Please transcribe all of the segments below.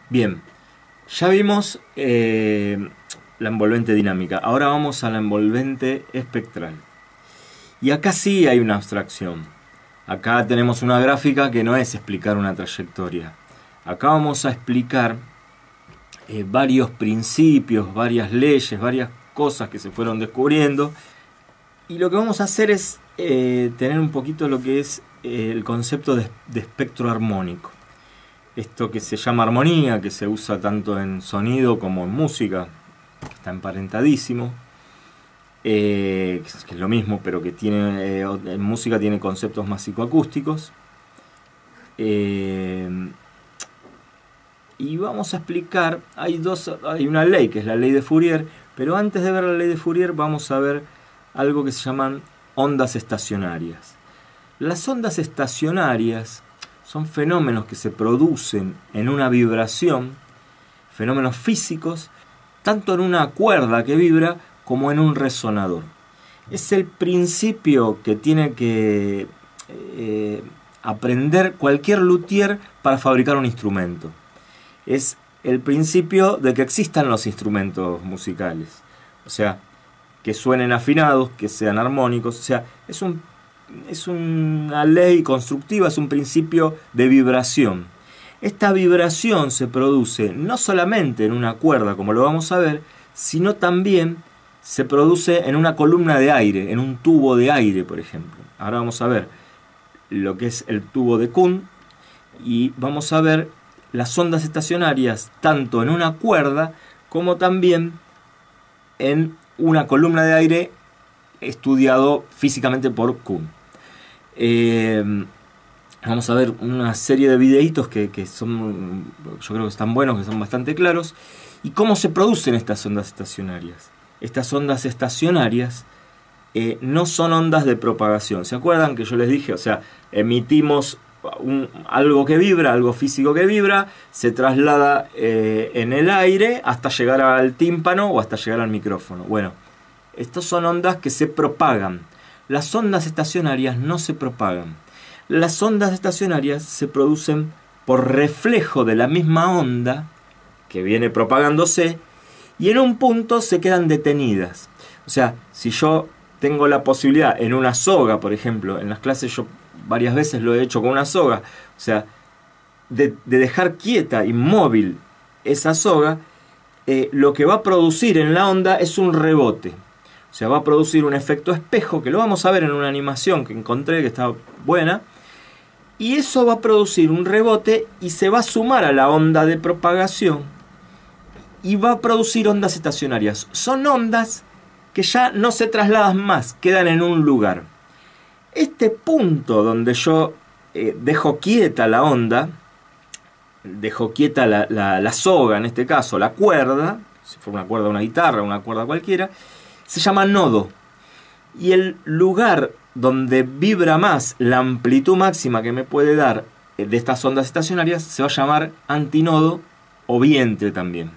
Bien, ya vimos la envolvente dinámica. Ahora vamos a la envolvente espectral. Y acá sí hay una abstracción. Acá tenemos una gráfica que no es explicar una trayectoria. Acá vamos a explicar varios principios, varias leyes, varias cosas que se fueron descubriendo. Y lo que vamos a hacer es tener un poquito lo que es el concepto de espectro armónico. Esto que se llama armonía, que se usa tanto en sonido como en música, está emparentadísimo. Que es lo mismo, pero que tiene en música tiene conceptos más psicoacústicos. Y vamos a explicar, hay una ley que es la ley de Fourier, pero antes de ver la ley de Fourier vamos a ver algo que se llaman ondas estacionarias. Las ondas estacionarias son fenómenos que se producen en una vibración, fenómenos físicos, tanto en una cuerda que vibra como en un resonador. Es el principio que tiene que aprender cualquier luthier para fabricar un instrumento. Es el principio de que existan los instrumentos musicales. O sea, que suenen afinados, que sean armónicos. O sea, es una ley constructiva, es un principio de vibración. Esta vibración se produce no solamente en una cuerda, como lo vamos a ver, sino también se produce en una columna de aire, en un tubo de aire, por ejemplo. Ahora vamos a ver lo que es el tubo de Kuhn y vamos a ver las ondas estacionarias tanto en una cuerda como también en una columna de aire estudiado físicamente por Kuhn. Vamos a ver una serie de videitos que son, yo creo que están buenos, que son bastante claros. ¿Y cómo se producen estas ondas estacionarias? Estas ondas estacionarias no son ondas de propagación. ¿Se acuerdan que yo les dije? O sea, emitimos algo que vibra, algo físico que vibra, se traslada en el aire hasta llegar al tímpano o hasta llegar al micrófono. Bueno, estas son ondas que se propagan. Las ondas estacionarias no se propagan. Las ondas estacionarias se producen por reflejo de la misma onda que viene propagándose y en un punto se quedan detenidas. O sea, si yo tengo la posibilidad en una soga, por ejemplo, en las clases yo varias veces lo he hecho con una soga, o sea, de dejar quieta, inmóvil esa soga, lo que va a producir en la onda es un rebote. O sea, va a producir un efecto espejo, que lo vamos a ver en una animación que encontré que está buena. Y eso va a producir un rebote y se va a sumar a la onda de propagación. Y va a producir ondas estacionarias. Son ondas que ya no se trasladan más, quedan en un lugar. Este punto donde yo dejo quieta la onda, dejo quieta la soga, en este caso, la cuerda, si fuera una cuerda de una guitarra, una cuerda cualquiera, se llama nodo. Y el lugar donde vibra más la amplitud máxima que me puede dar de estas ondas estacionarias se va a llamar antinodo o vientre también.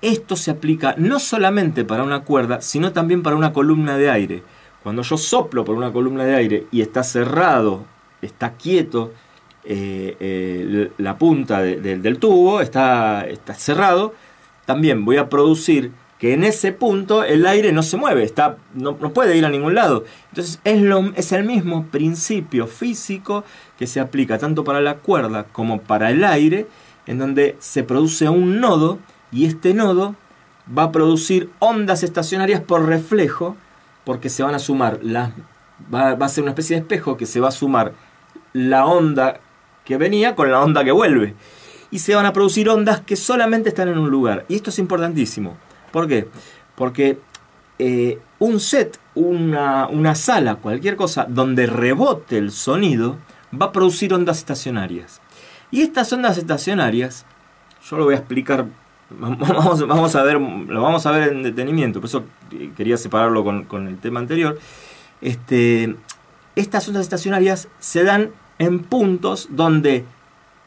Esto se aplica no solamente para una cuerda, sino también para una columna de aire. Cuando yo soplo por una columna de aire y está cerrado, está quieto, la punta del tubo está cerrado, también voy a producir que en ese punto el aire no se mueve, no puede ir a ningún lado. Entonces es el mismo principio físico que se aplica tanto para la cuerda como para el aire, en donde se produce un nodo y este nodo va a producir ondas estacionarias por reflejo, porque se van a sumar, va a ser una especie de espejo que se va a sumar la onda que venía con la onda que vuelve. Y se van a producir ondas que solamente están en un lugar. Y esto es importantísimo. ¿Por qué? Porque un set, una sala, cualquier cosa donde rebote el sonido, va a producir ondas estacionarias. Y estas ondas estacionarias, yo lo voy a explicar, vamos a ver, lo vamos a ver en detenimiento, por eso quería separarlo con el tema anterior. Estas ondas estacionarias se dan en puntos donde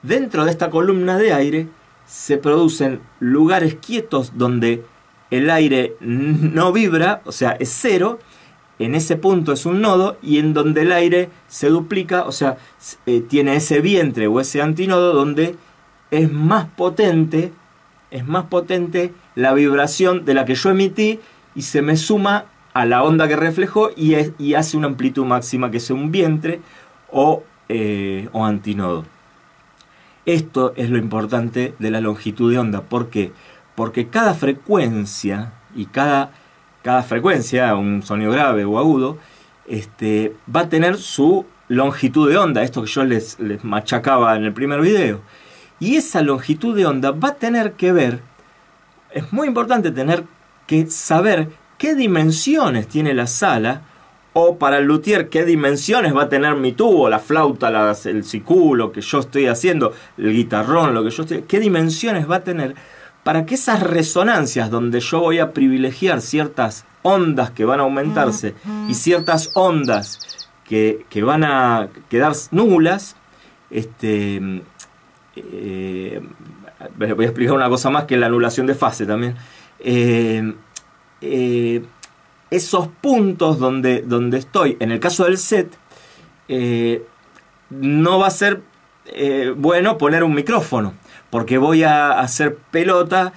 dentro de esta columna de aire se producen lugares quietos donde el aire no vibra, o sea, es cero, en ese punto es un nodo, y en donde el aire se duplica, o sea, tiene ese vientre o ese antinodo donde es más potente la vibración de la que yo emití y se me suma a la onda que reflejó y hace una amplitud máxima, que es un vientre o antinodo. Esto es lo importante de la longitud de onda. ¿Por qué? Porque cada frecuencia, y cada frecuencia, un sonido grave o agudo, va a tener su longitud de onda, esto que yo les machacaba en el primer video. Y esa longitud de onda va a tener que ver, es muy importante tener que saber qué dimensiones tiene la sala, o para el luthier qué dimensiones va a tener mi tubo, la flauta, el sicú, lo que yo estoy haciendo, el guitarrón, lo que yo estoy, qué dimensiones va a tener, para que esas resonancias donde yo voy a privilegiar ciertas ondas que van a aumentarse y ciertas ondas que van a quedar nulas, voy a explicar una cosa más, que es la anulación de fase también. Esos puntos donde estoy, en el caso del set, no va a ser bueno poner un micrófono, porque voy a hacer pelota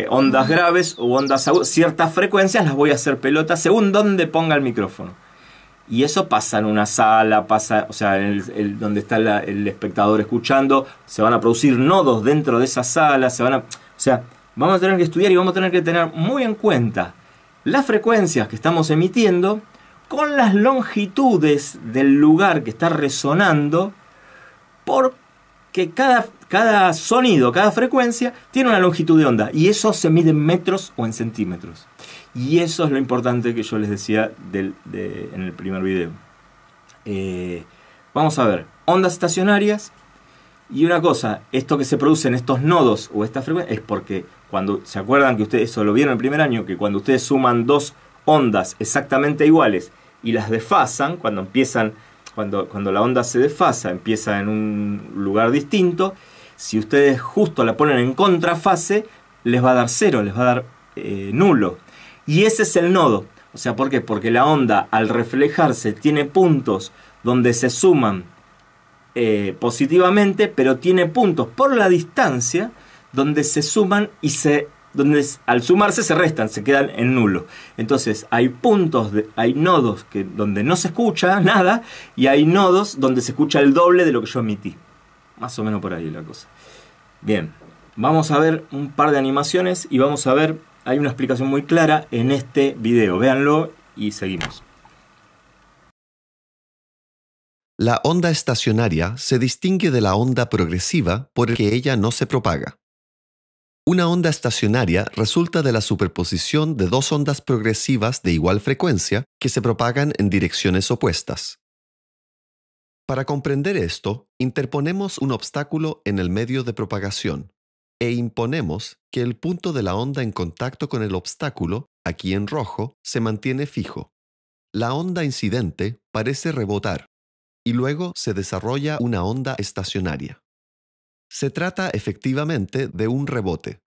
ondas graves o ondas agudas. Ciertas frecuencias las voy a hacer pelota según dónde ponga el micrófono. Y eso pasa en una sala, pasa, o sea, donde está el espectador escuchando, se van a producir nodos dentro de esa sala, o sea, vamos a tener que estudiar y vamos a tener que tener muy en cuenta las frecuencias que estamos emitiendo con las longitudes del lugar que está resonando, porque cada sonido, cada frecuencia tiene una longitud de onda, y eso se mide en metros o en centímetros. Y eso es lo importante que yo les decía en el primer video. Vamos a ver, ondas estacionarias. Y una cosa, esto que se produce en estos nodos o esta frecuencia es porque cuando, ¿se acuerdan que ustedes eso lo vieron el primer año? Que cuando ustedes suman dos ondas exactamente iguales y las desfasan, cuando la onda se desfasa, empieza en un lugar distinto, si ustedes justo la ponen en contrafase, les va a dar cero, les va a dar nulo. Y ese es el nodo. O sea, ¿por qué? Porque la onda, al reflejarse, tiene puntos donde se suman positivamente, pero tiene puntos por la distancia donde se suman y donde al sumarse se restan, se quedan en nulo. Entonces hay hay nodos donde no se escucha nada, y hay nodos donde se escucha el doble de lo que yo emití. Más o menos por ahí la cosa. Bien, vamos a ver un par de animaciones y vamos a ver, hay una explicación muy clara en este video. Véanlo y seguimos. La onda estacionaria se distingue de la onda progresiva porque ella no se propaga. Una onda estacionaria resulta de la superposición de dos ondas progresivas de igual frecuencia que se propagan en direcciones opuestas. Para comprender esto, interponemos un obstáculo en el medio de propagación e imponemos que el punto de la onda en contacto con el obstáculo, aquí en rojo, se mantiene fijo. La onda incidente parece rebotar y luego se desarrolla una onda estacionaria. Se trata efectivamente de un rebote.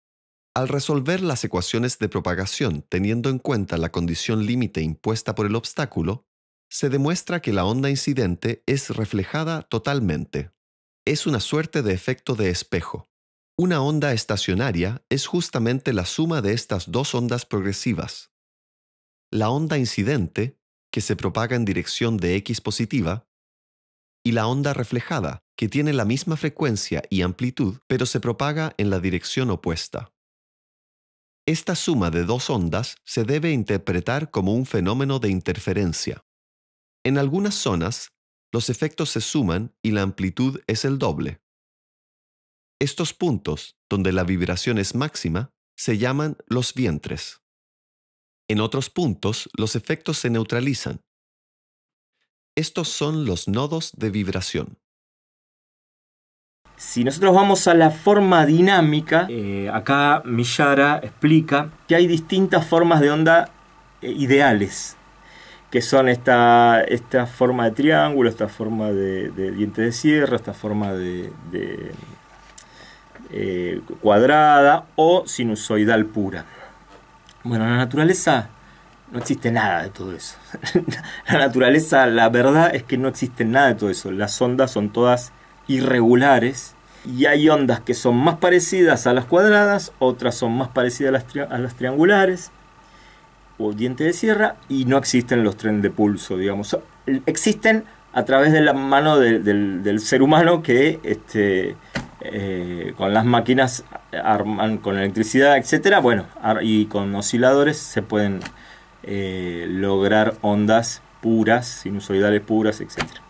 Al resolver las ecuaciones de propagación teniendo en cuenta la condición límite impuesta por el obstáculo, se demuestra que la onda incidente es reflejada totalmente. Es una suerte de efecto de espejo. Una onda estacionaria es justamente la suma de estas dos ondas progresivas. La onda incidente, que se propaga en dirección de X positiva, y la onda reflejada, que tiene la misma frecuencia y amplitud, pero se propaga en la dirección opuesta. Esta suma de dos ondas se debe interpretar como un fenómeno de interferencia. En algunas zonas, los efectos se suman y la amplitud es el doble. Estos puntos, donde la vibración es máxima, se llaman los vientres. En otros puntos, los efectos se neutralizan. Estos son los nodos de vibración. Si nosotros vamos a la forma dinámica, acá Millara explica que hay distintas formas de onda ideales, que son esta forma de triángulo, esta forma de diente de sierra, esta forma de cuadrada o sinusoidal pura. Bueno, la naturaleza No existe nada de todo eso. La naturaleza, la verdad es que no existe nada de todo eso. Las ondas son todas irregulares y hay ondas que son más parecidas a las cuadradas, otras son más parecidas a las triangulares o diente de sierra, y no existen los tren de pulso, digamos. Existen a través de la mano del ser humano que con las máquinas arman, con electricidad, etcétera, bueno, y con osciladores se pueden lograr ondas puras, sinusoidales puras, etcétera.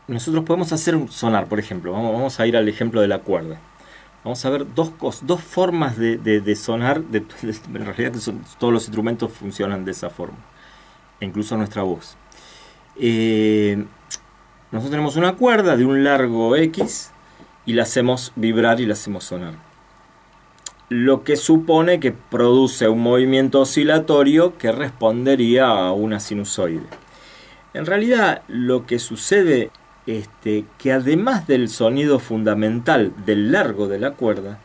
Nosotros podemos hacer un sonar, por ejemplo. Vamos a ir al ejemplo de la cuerda. Vamos a ver dos formas de sonar. En realidad todos los instrumentos funcionan de esa forma, e incluso nuestra voz. Nosotros tenemos una cuerda de un largo X y la hacemos vibrar y la hacemos sonar, lo que supone que produce un movimiento oscilatorio que respondería a una sinusoide. En realidad lo que sucede es que además del sonido fundamental del largo de la cuerda,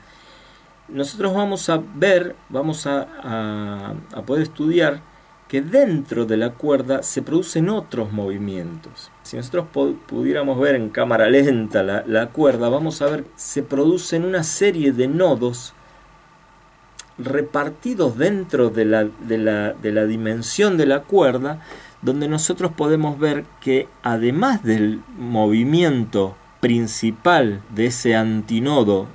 nosotros vamos a ver, vamos a poder estudiar que dentro de la cuerda se producen otros movimientos. Si nosotros pudiéramos ver en cámara lenta la cuerda, vamos a ver que se producen una serie de nodos repartidos dentro de la dimensión de la cuerda, donde nosotros podemos ver que además del movimiento principal de ese antinodo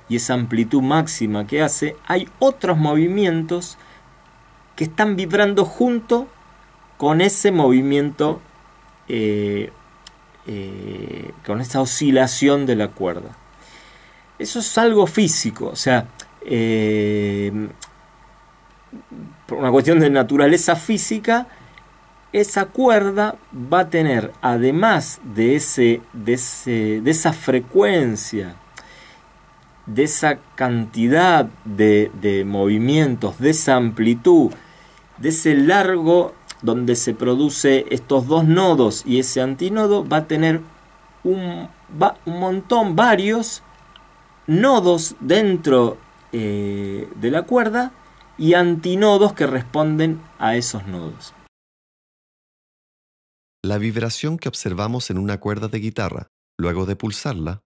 y esa amplitud máxima que hace, hay otros movimientos que están vibrando junto con ese movimiento, con esa oscilación de la cuerda. Eso es algo físico, o sea, por una cuestión de naturaleza física, esa cuerda va a tener, además de esa frecuencia, de esa cantidad de movimientos, de esa amplitud, de ese largo donde se produce estos dos nodos y ese antinodo, va a tener un montón, varios nodos dentro de la cuerda y antinodos que responden a esos nodos. La vibración que observamos en una cuerda de guitarra, luego de pulsarla,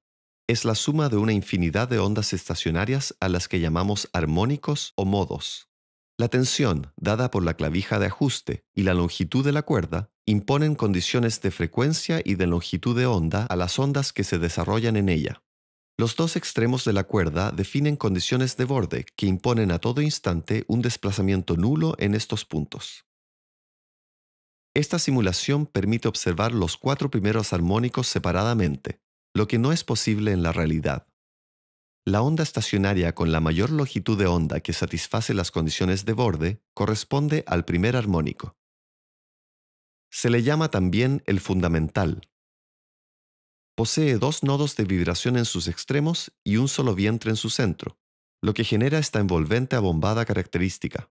es la suma de una infinidad de ondas estacionarias a las que llamamos armónicos o modos. La tensión dada por la clavija de ajuste y la longitud de la cuerda imponen condiciones de frecuencia y de longitud de onda a las ondas que se desarrollan en ella. Los dos extremos de la cuerda definen condiciones de borde que imponen a todo instante un desplazamiento nulo en estos puntos. Esta simulación permite observar los 4 primeros armónicos separadamente, lo que no es posible en la realidad. La onda estacionaria con la mayor longitud de onda que satisface las condiciones de borde corresponde al primer armónico. Se le llama también el fundamental. Posee 2 nodos de vibración en sus extremos y un solo vientre en su centro, lo que genera esta envolvente abombada característica.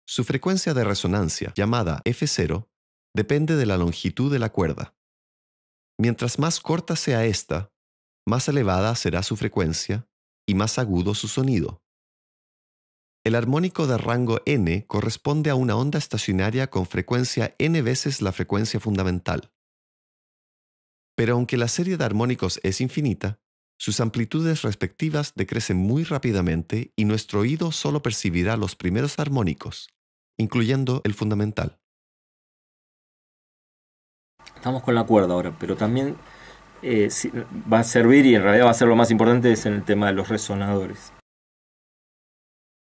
Su frecuencia de resonancia, llamada F0, depende de la longitud de la cuerda. Mientras más corta sea esta, más elevada será su frecuencia y más agudo su sonido. El armónico de rango n corresponde a una onda estacionaria con frecuencia n veces la frecuencia fundamental. Pero aunque la serie de armónicos es infinita, sus amplitudes respectivas decrecen muy rápidamente y nuestro oído solo percibirá los primeros armónicos, incluyendo el fundamental. Estamos con la cuerda ahora, pero también va a servir, y en realidad va a ser lo más importante, es en el tema de los resonadores.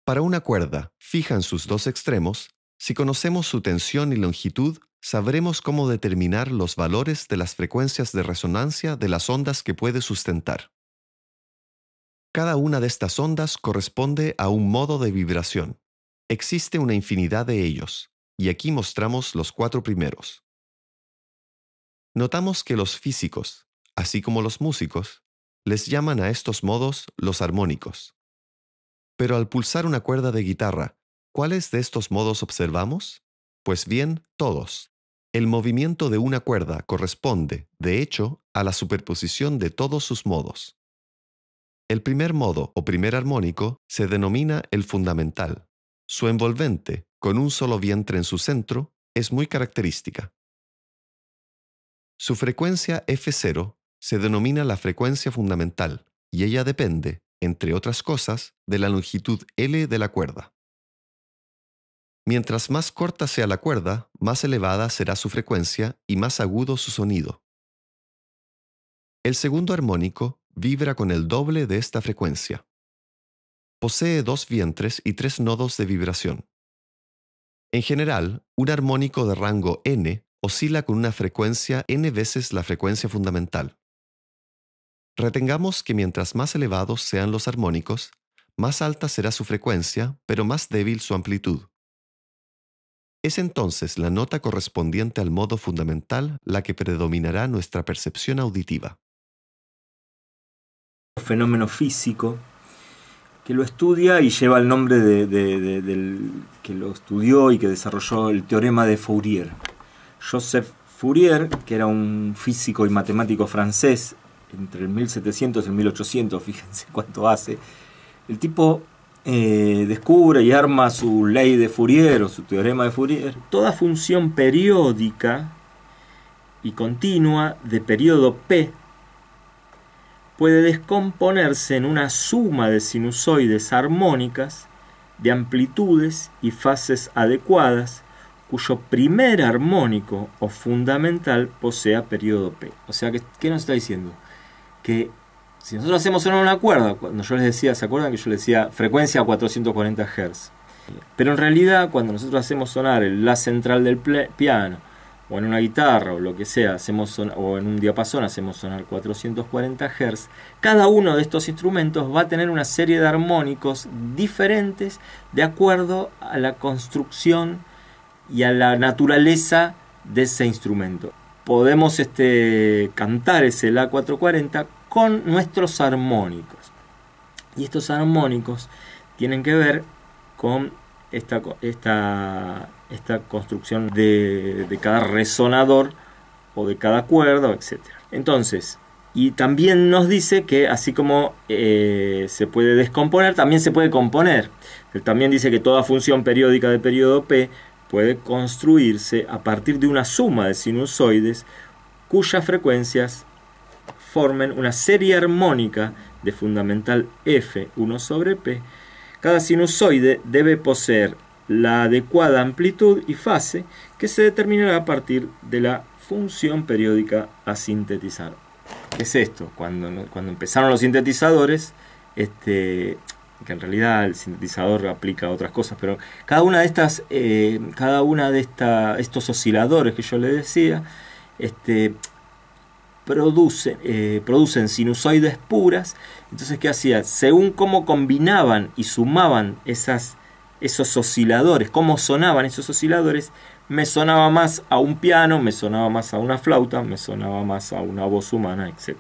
Para una cuerda fija en sus 2 extremos, si conocemos su tensión y longitud, sabremos cómo determinar los valores de las frecuencias de resonancia de las ondas que puede sustentar. Cada una de estas ondas corresponde a un modo de vibración. Existe una infinidad de ellos, y aquí mostramos los 4 primeros. Notamos que los físicos, así como los músicos, les llaman a estos modos los armónicos. Pero al pulsar una cuerda de guitarra, ¿cuáles de estos modos observamos? Pues bien, todos. El movimiento de una cuerda corresponde, de hecho, a la superposición de todos sus modos. El primer modo o primer armónico se denomina el fundamental. Su envolvente, con un solo vientre en su centro, es muy característica. Su frecuencia F0 se denomina la frecuencia fundamental y ella depende, entre otras cosas, de la longitud L de la cuerda. Mientras más corta sea la cuerda, más elevada será su frecuencia y más agudo su sonido. El segundo armónico vibra con el doble de esta frecuencia. Posee 2 vientres y 3 nodos de vibración. En general, un armónico de rango N oscila con una frecuencia N veces la frecuencia fundamental. Retengamos que mientras más elevados sean los armónicos, más alta será su frecuencia, pero más débil su amplitud. Es entonces la nota correspondiente al modo fundamental la que predominará nuestra percepción auditiva. Fenómeno físico que lo estudia y lleva el nombre del que lo estudió y que desarrolló el teorema de Fourier. Joseph Fourier, que era un físico y matemático francés entre el 1700 y el 1800, fíjense cuánto hace. El tipo descubre y arma su ley de Fourier o su teorema de Fourier. Toda función periódica y continua de periodo P puede descomponerse en una suma de sinusoides armónicas de amplitudes y fases adecuadas, cuyo primer armónico o fundamental posea periodo P. O sea, ¿qué nos está diciendo? Que si nosotros hacemos sonar una cuerda, cuando yo les decía, ¿se acuerdan que yo les decía frecuencia a 440 Hz? Pero en realidad, cuando nosotros hacemos sonar el La central del piano, o en una guitarra, o lo que sea, o en un diapasón hacemos sonar 440 Hz, cada uno de estos instrumentos va a tener una serie de armónicos diferentes de acuerdo a la construcción y a la naturaleza de ese instrumento. Podemos cantar ese La 440 con nuestros armónicos. Y estos armónicos tienen que ver con esta construcción de cada resonador o de cada cuerda, etc. Entonces, y también nos dice que así como se puede descomponer, también se puede componer. Él también dice que toda función periódica de periodo P puede construirse a partir de una suma de sinusoides cuyas frecuencias formen una serie armónica de fundamental F1 sobre P. Cada sinusoide debe poseer la adecuada amplitud y fase que se determinará a partir de la función periódica a sintetizar. ¿Qué es esto? Cuando empezaron los sintetizadores, que en realidad el sintetizador aplica a otras cosas, pero cada una de estos osciladores que yo les decía, producen sinusoides puras. Entonces, ¿qué hacía? Según cómo combinaban y sumaban esos osciladores, cómo sonaban esos osciladores, me sonaba más a un piano, me sonaba más a una flauta, me sonaba más a una voz humana, etc.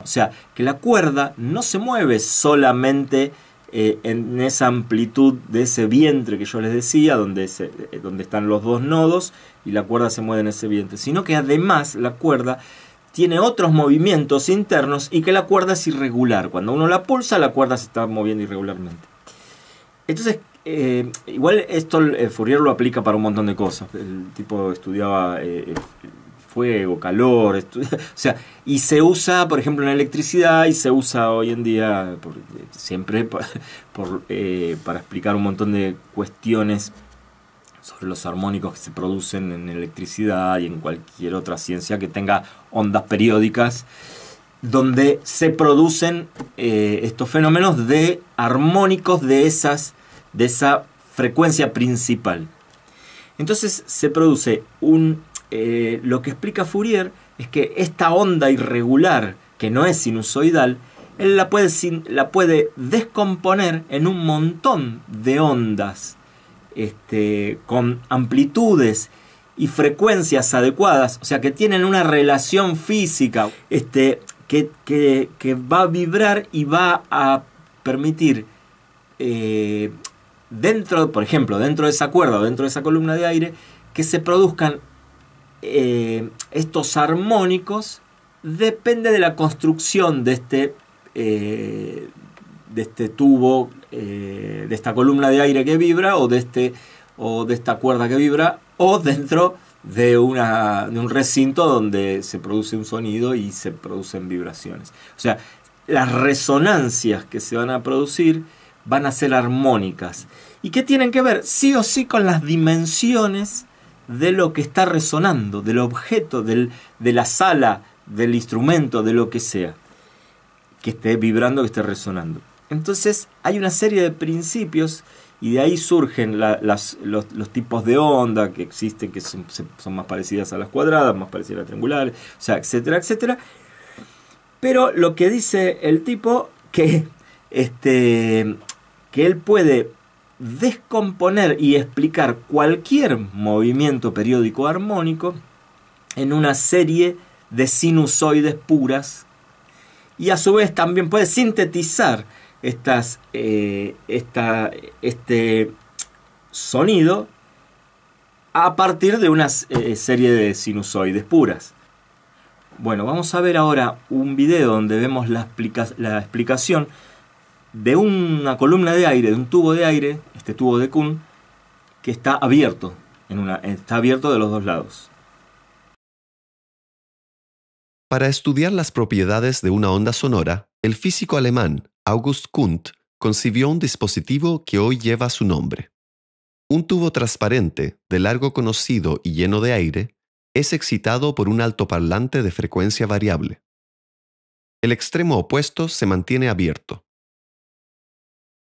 O sea, que la cuerda no se mueve solamente en esa amplitud de ese vientre que yo les decía, donde están los dos nodos y la cuerda se mueve en ese vientre, sino que además la cuerda tiene otros movimientos internos y que la cuerda es irregular. Cuando uno la pulsa, la cuerda se está moviendo irregularmente. Entonces, igual esto Fourier lo aplica para un montón de cosas. El tipo estudiaba fuego, calor, o sea, y se usa, por ejemplo, en electricidad, y se usa hoy en día siempre para explicar un montón de cuestiones sobre los armónicos que se producen en electricidad y en cualquier otra ciencia que tenga ondas periódicas, donde se producen estos fenómenos de armónicos de esa frecuencia principal. Entonces se produce lo que explica Fourier es que esta onda irregular, que no es sinusoidal, él la puede descomponer en un montón de ondas con amplitudes y frecuencias adecuadas, o sea, que tienen una relación física que va a vibrar y va a permitir por ejemplo, dentro de esa cuerda o dentro de esa columna de aire, que se produzcan estos armónicos. Depende de la construcción de este tubo de esta columna de aire que vibra, o de esta cuerda que vibra, o dentro de un recinto donde se produce un sonido y se producen vibraciones. O sea, las resonancias que se van a producir van a ser armónicas. ¿Y qué tienen que ver? Sí o sí con las dimensiones de lo que está resonando, del objeto, de la sala, del instrumento, de lo que sea, que esté vibrando, que esté resonando. Entonces hay una serie de principios y de ahí surgen los tipos de onda que existen, que son más parecidas a las cuadradas, más parecidas a las triangulares, o sea, etcétera, etcétera. Pero lo que dice el tipo, que él puede descomponer y explicar cualquier movimiento periódico armónico en una serie de sinusoides puras, y a su vez también puede sintetizar este sonido a partir de una serie de sinusoides puras. Bueno, vamos a ver ahora un video donde vemos la explicación de una columna de aire, de un tubo de aire, este tubo de Kuhn, que está abierto, está abierto de los dos lados. Para estudiar las propiedades de una onda sonora, el físico alemán August Kundt concibió un dispositivo que hoy lleva su nombre. Un tubo transparente, de largo conocido y lleno de aire, es excitado por un altoparlante de frecuencia variable. El extremo opuesto se mantiene abierto.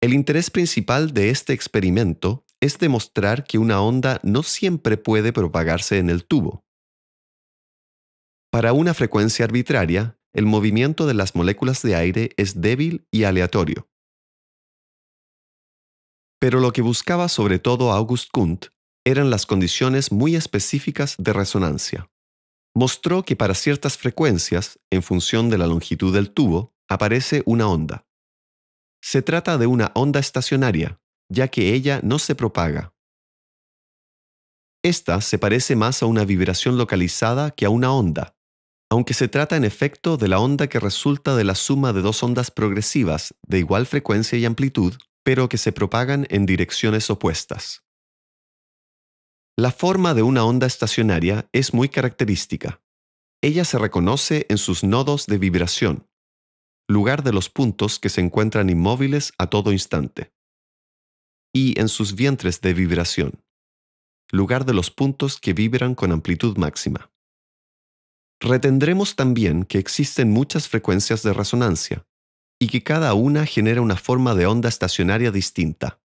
El interés principal de este experimento es demostrar que una onda no siempre puede propagarse en el tubo. Para una frecuencia arbitraria, el movimiento de las moléculas de aire es débil y aleatorio. Pero lo que buscaba sobre todo August Kundt eran las condiciones muy específicas de resonancia. Mostró que para ciertas frecuencias, en función de la longitud del tubo, aparece una onda. Se trata de una onda estacionaria, ya que ella no se propaga. Esta se parece más a una vibración localizada que a una onda, aunque se trata en efecto de la onda que resulta de la suma de dos ondas progresivas de igual frecuencia y amplitud, pero que se propagan en direcciones opuestas. La forma de una onda estacionaria es muy característica. Ella se reconoce en sus nodos de vibración, lugar de los puntos que se encuentran inmóviles a todo instante, y en sus vientres de vibración, lugar de los puntos que vibran con amplitud máxima. Retendremos también que existen muchas frecuencias de resonancia y que cada una genera una forma de onda estacionaria distinta.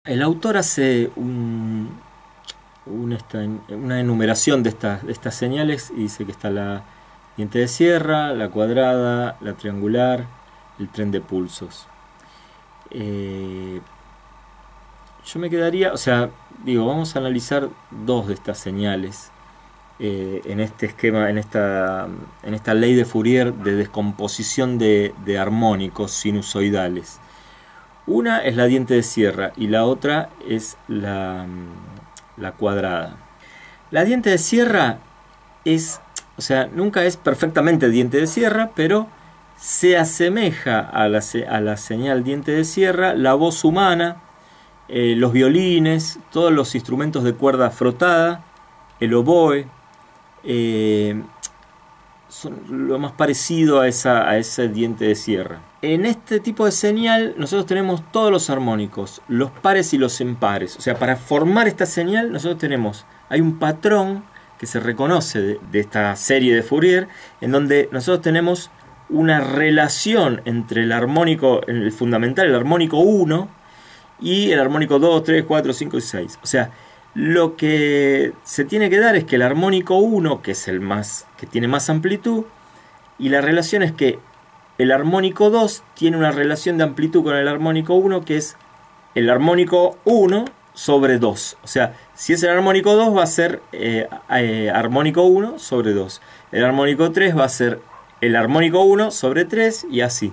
El autor hace una enumeración de estas señales y dice que está la diente de sierra, la cuadrada, la triangular, el tren de pulsos. Yo me quedaría, vamos a analizar dos de estas señales en este esquema, en esta ley de Fourier de descomposición de armónicos sinusoidales. Una es la diente de sierra y la otra es la cuadrada. La diente de sierra nunca es perfectamente diente de sierra, pero se asemeja a la señal diente de sierra la voz humana, los violines, todos los instrumentos de cuerda frotada, el oboe, son lo más parecido a ese diente de sierra. En este tipo de señal nosotros tenemos todos los armónicos, los pares y los impares. O sea, para formar esta señal hay un patrón que se reconoce de esta serie de Fourier, en donde nosotros tenemos una relación entre el armónico, el fundamental, el armónico 1, y el armónico 2, 3, 4, 5 y 6. O sea, lo que se tiene que dar es que el armónico 1, que es que tiene más amplitud, y la relación es que el armónico 2 tiene una relación de amplitud con el armónico 1, que es el armónico 1 sobre 2. O sea, si es el armónico 2 va a ser armónico 1 sobre 2. El armónico 3 va a ser el armónico 1 sobre 3 y así.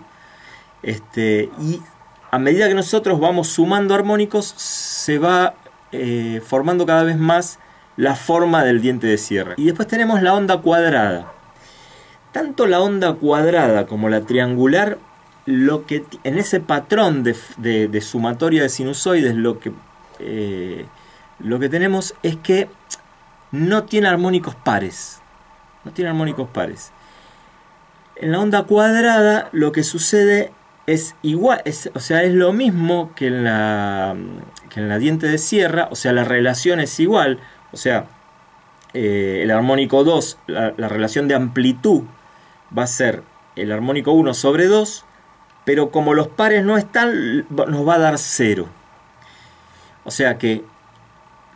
Y a medida que nosotros vamos sumando armónicos, se va formando cada vez más la forma del diente de sierra. Y después tenemos la onda cuadrada. Tanto la onda cuadrada como la triangular en ese patrón de sumatoria de sinusoides lo que tenemos es que no tiene armónicos pares. No tiene armónicos pares. En la onda cuadrada lo que sucede es igual, o sea, es lo mismo que en la diente de sierra, o sea, la relación es igual, o sea, el armónico 2, la relación de amplitud va a ser el armónico 1 sobre 2, pero como los pares no están, nos va a dar 0. O sea que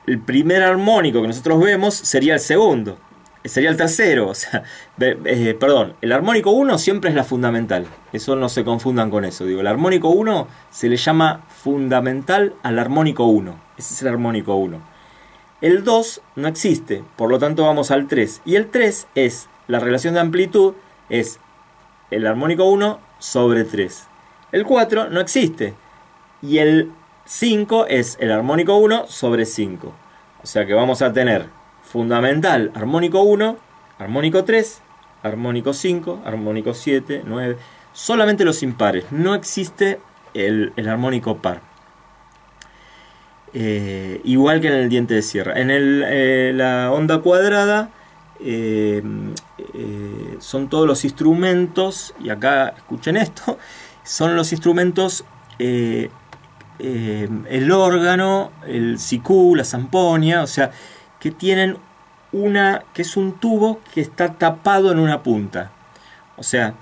el primer armónico que nosotros vemos sería el segundo. Sería el tercero, o sea, perdón, el armónico 1 siempre es la fundamental. Eso no se confundan con eso. Digo, el armónico 1 se le llama fundamental al armónico 1. Ese es el armónico 1. El 2 no existe, por lo tanto vamos al 3. Y el 3 es, la relación de amplitud es el armónico 1 sobre 3. El 4 no existe. Y el 5 es el armónico 1 sobre 5. O sea que vamos a tener fundamental, armónico 1, armónico 3, armónico 5, armónico 7, 9. Solamente los impares. No existe el armónico par. Igual que en el diente de sierra. En la onda cuadrada son todos los instrumentos, y acá escuchen esto, son los instrumentos, el órgano, el sicú, la zamponia, o sea, que tienen que es un tubo que está tapado en una punta. O sea,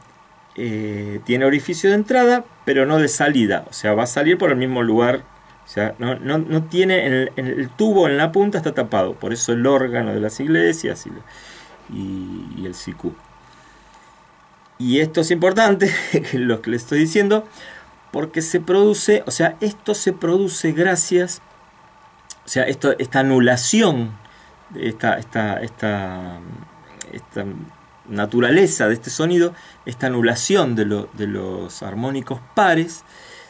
tiene orificio de entrada, pero no de salida. O sea, va a salir por el mismo lugar. O sea, no tiene, el tubo en la punta está tapado. Por eso el órgano de las iglesias y el sicú. Y esto es importante, lo que les estoy diciendo, porque se produce, o sea, esto se produce gracias, o sea, esta anulación, esta naturaleza de este sonido, esta anulación de los armónicos pares,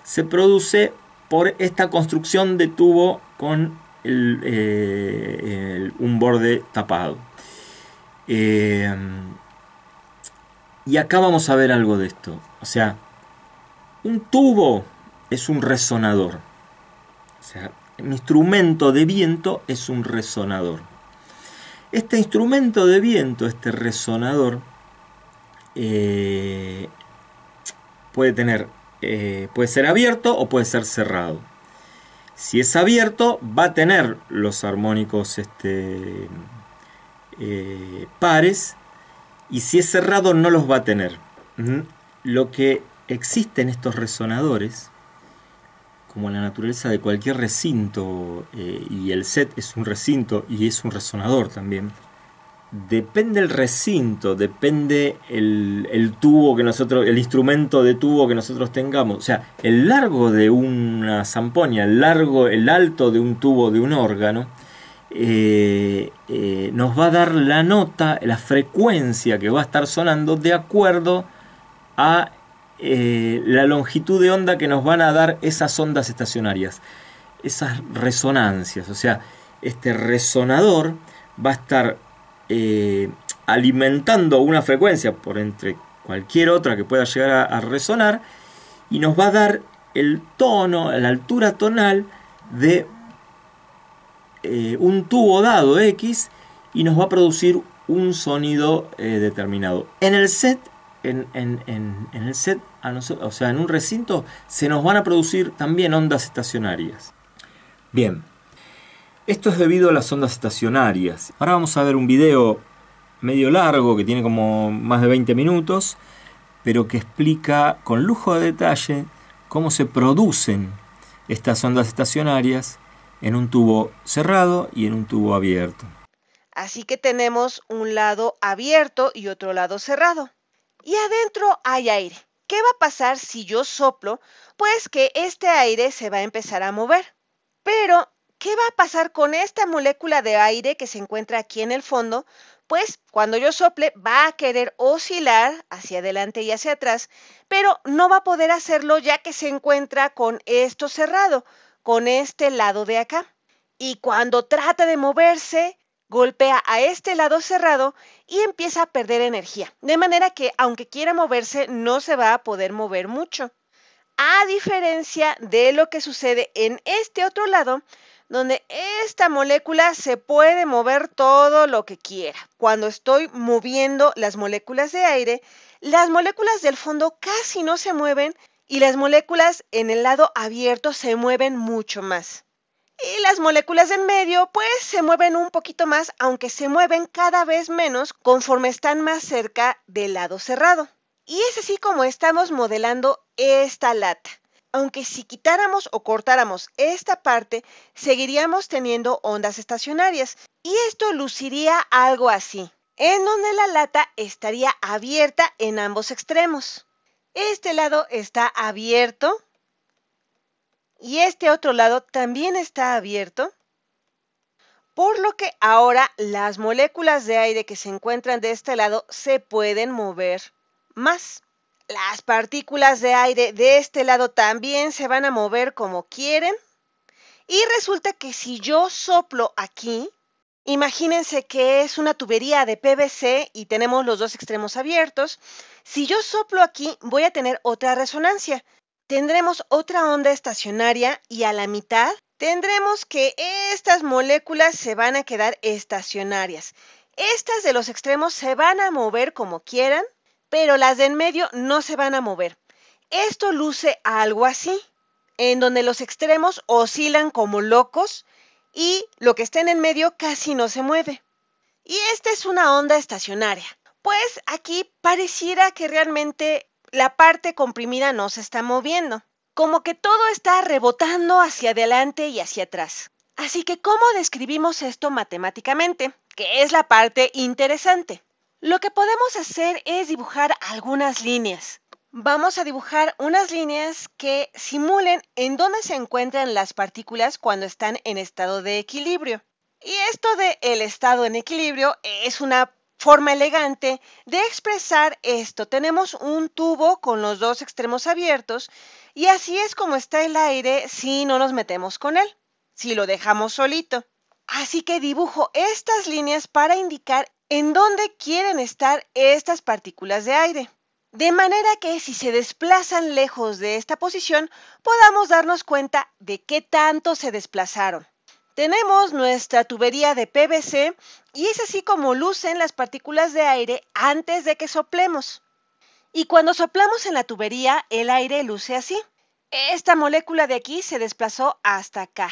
se produce por esta construcción de tubo con un borde tapado. Y acá vamos a ver algo de esto. O sea, un tubo es un resonador. O sea, un instrumento de viento es un resonador. Este instrumento de viento, este resonador, puede ser abierto o puede ser cerrado. Si es abierto, va a tener los armónicos pares, y si es cerrado no los va a tener. Lo que existe en estos resonadores, como en la naturaleza de cualquier recinto, y el set es un recinto y es un resonador también, depende el recinto, depende el tubo que nosotros, el instrumento de tubo que nosotros tengamos. O sea, el largo de una zampoña, el alto de un tubo de un órgano, nos va a dar la nota, la frecuencia que va a estar sonando de acuerdo a la longitud de onda que nos van a dar esas ondas estacionarias, esas resonancias. O sea, este resonador va a estar alimentando una frecuencia por entre cualquier otra que pueda llegar a resonar, y nos va a dar el tono, la altura tonal de un tubo dado X, y nos va a producir un sonido determinado. En el set, o sea, en un recinto, se nos van a producir también ondas estacionarias. Bien, esto es debido a las ondas estacionarias. Ahora vamos a ver un video medio largo que tiene como más de 20 minutos, pero que explica con lujo de detalle cómo se producen estas ondas estacionarias en un tubo cerrado y en un tubo abierto. Así que tenemos un lado abierto y otro lado cerrado. Y adentro hay aire. ¿Qué va a pasar si yo soplo? Pues que este aire se va a empezar a mover. Pero, ¿qué va a pasar con esta molécula de aire que se encuentra aquí en el fondo? Pues cuando yo sople va a querer oscilar hacia adelante y hacia atrás, pero no va a poder hacerlo ya que se encuentra con esto cerrado, con este lado de acá. Y cuando trata de moverse, golpea a este lado cerrado y empieza a perder energía, de manera que aunque quiera moverse no se va a poder mover mucho. A diferencia de lo que sucede en este otro lado, donde esta molécula se puede mover todo lo que quiera. Cuando estoy moviendo las moléculas de aire, las moléculas del fondo casi no se mueven y las moléculas en el lado abierto se mueven mucho más. Y las moléculas del medio pues se mueven un poquito más, aunque se mueven cada vez menos conforme están más cerca del lado cerrado. Y es así como estamos modelando esta lata. Aunque si quitáramos o cortáramos esta parte, seguiríamos teniendo ondas estacionarias. Y esto luciría algo así, en donde la lata estaría abierta en ambos extremos. Este lado está abierto y este otro lado también está abierto, por lo que ahora las moléculas de aire que se encuentran de este lado se pueden mover más. Las partículas de aire de este lado también se van a mover como quieren. Y resulta que si yo soplo aquí, imagínense que es una tubería de PVC y tenemos los dos extremos abiertos. Si yo soplo aquí, voy a tener otra resonancia. Tendremos otra onda estacionaria y a la mitad tendremos que estas moléculas se van a quedar estacionarias. Estas de los extremos se van a mover como quieran, pero las de en medio no se van a mover. Esto luce algo así, en donde los extremos oscilan como locos y lo que está en el medio casi no se mueve. Y esta es una onda estacionaria. Pues aquí pareciera que realmente la parte comprimida no se está moviendo, como que todo está rebotando hacia adelante y hacia atrás. Así que, ¿cómo describimos esto matemáticamente? Que es la parte interesante. Lo que podemos hacer es dibujar algunas líneas. Vamos a dibujar unas líneas que simulen en dónde se encuentran las partículas cuando están en estado de equilibrio. Y esto de el estado en equilibrio es una forma elegante de expresar esto. Tenemos un tubo con los dos extremos abiertos y así es como está el aire si no nos metemos con él, si lo dejamos solito. Así que dibujo estas líneas para indicar en dónde quieren estar estas partículas de aire. De manera que si se desplazan lejos de esta posición, podamos darnos cuenta de qué tanto se desplazaron. Tenemos nuestra tubería de PVC y es así como lucen las partículas de aire antes de que soplemos. Y cuando soplamos en la tubería, el aire luce así. Esta molécula de aquí se desplazó hasta acá.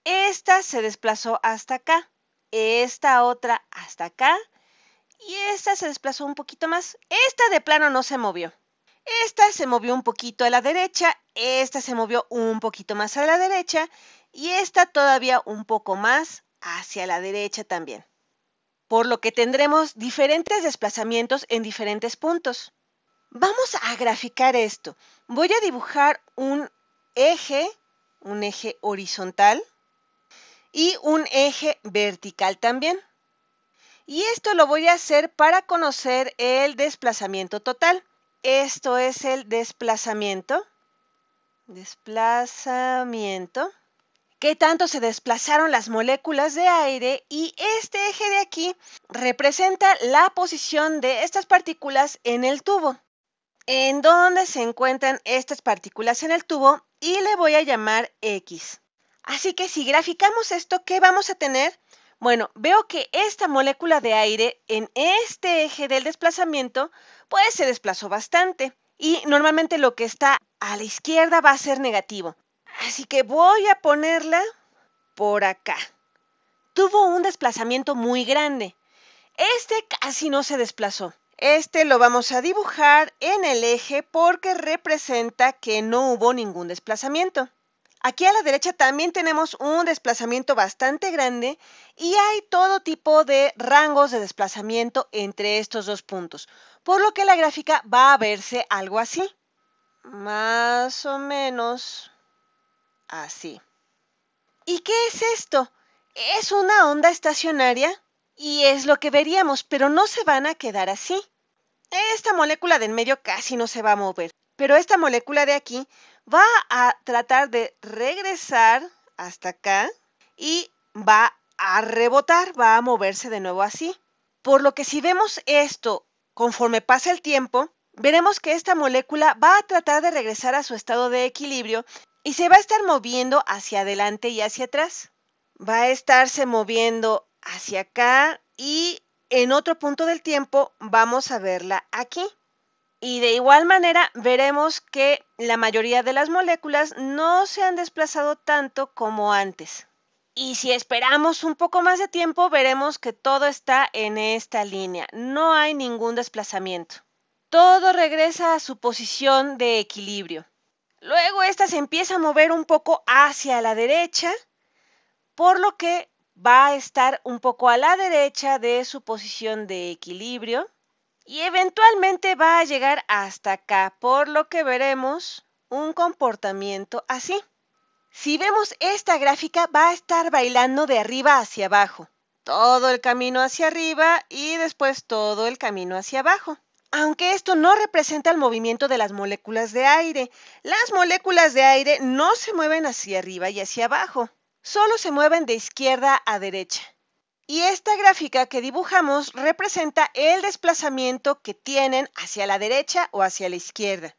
Esta se desplazó hasta acá. Esta otra hasta acá. Y esta se desplazó un poquito más. Esta de plano no se movió. Esta se movió un poquito a la derecha. Esta se movió un poquito más a la derecha. Y esta todavía un poco más hacia la derecha también. Por lo que tendremos diferentes desplazamientos en diferentes puntos. Vamos a graficar esto. Voy a dibujar un eje horizontal y un eje vertical también. Y esto lo voy a hacer para conocer el desplazamiento total. Esto es el desplazamiento. Qué tanto se desplazaron las moléculas de aire y este eje de aquí representa la posición de estas partículas en el tubo. En dónde se encuentran estas partículas en el tubo y le voy a llamar X. Así que si graficamos esto, ¿qué vamos a tener? Bueno, veo que esta molécula de aire en este eje del desplazamiento pues se desplazó bastante y normalmente lo que está a la izquierda va a ser negativo. Así que voy a ponerla por acá. Tuvo un desplazamiento muy grande. Este casi no se desplazó. Este lo vamos a dibujar en el eje porque representa que no hubo ningún desplazamiento. Aquí a la derecha también tenemos un desplazamiento bastante grande y hay todo tipo de rangos de desplazamiento entre estos dos puntos, por lo que la gráfica va a verse algo así. Más o menos así. ¿Y qué es esto? Es una onda estacionaria y es lo que veríamos, pero no se van a quedar así. Esta molécula del medio casi no se va a mover, pero esta molécula de aquí va a tratar de regresar hasta acá y va a rebotar, va a moverse de nuevo así. Por lo que si vemos esto conforme pasa el tiempo, veremos que esta molécula va a tratar de regresar a su estado de equilibrio y se va a estar moviendo hacia adelante y hacia atrás. Va a estarse moviendo hacia acá y en otro punto del tiempo vamos a verla aquí. Y de igual manera veremos que la mayoría de las moléculas no se han desplazado tanto como antes. Y si esperamos un poco más de tiempo, veremos que todo está en esta línea. No hay ningún desplazamiento. Todo regresa a su posición de equilibrio. Luego esta se empieza a mover un poco hacia la derecha, por lo que va a estar un poco a la derecha de su posición de equilibrio y eventualmente va a llegar hasta acá, por lo que veremos un comportamiento así. Si vemos esta gráfica, va a estar bailando de arriba hacia abajo, todo el camino hacia arriba y después todo el camino hacia abajo. Aunque esto no representa el movimiento de las moléculas de aire, las moléculas de aire no se mueven hacia arriba y hacia abajo, solo se mueven de izquierda a derecha. Y esta gráfica que dibujamos representa el desplazamiento que tienen hacia la derecha o hacia la izquierda.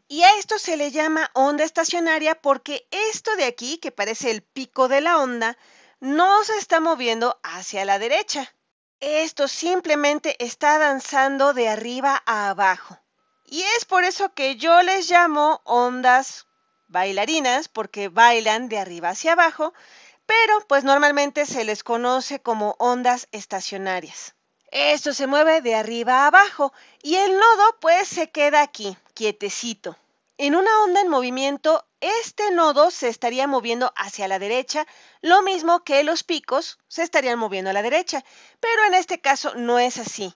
Y a esto se le llama onda estacionaria porque esto de aquí, que parece el pico de la onda, no se está moviendo hacia la derecha. Esto simplemente está danzando de arriba a abajo. Y es por eso que yo les llamo ondas bailarinas, porque bailan de arriba hacia abajo, pero pues normalmente se les conoce como ondas estacionarias. Esto se mueve de arriba a abajo y el nodo pues se queda aquí, quietecito. En una onda en movimiento, este nodo se estaría moviendo hacia la derecha, lo mismo que los picos se estarían moviendo a la derecha, pero en este caso no es así.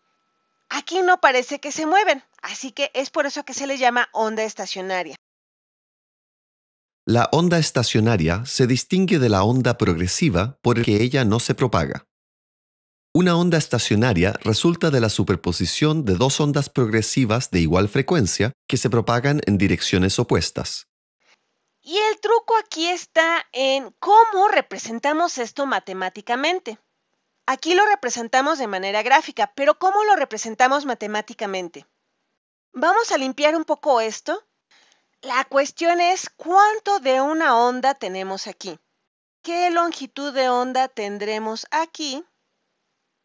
Aquí no parece que se mueven, así que es por eso que se le llama onda estacionaria. La onda estacionaria se distingue de la onda progresiva porque ella no se propaga. Una onda estacionaria resulta de la superposición de dos ondas progresivas de igual frecuencia que se propagan en direcciones opuestas. Y el truco aquí está en cómo representamos esto matemáticamente. Aquí lo representamos de manera gráfica, pero ¿cómo lo representamos matemáticamente? Vamos a limpiar un poco esto. La cuestión es cuánto de una onda tenemos aquí. ¿Qué longitud de onda tendremos aquí?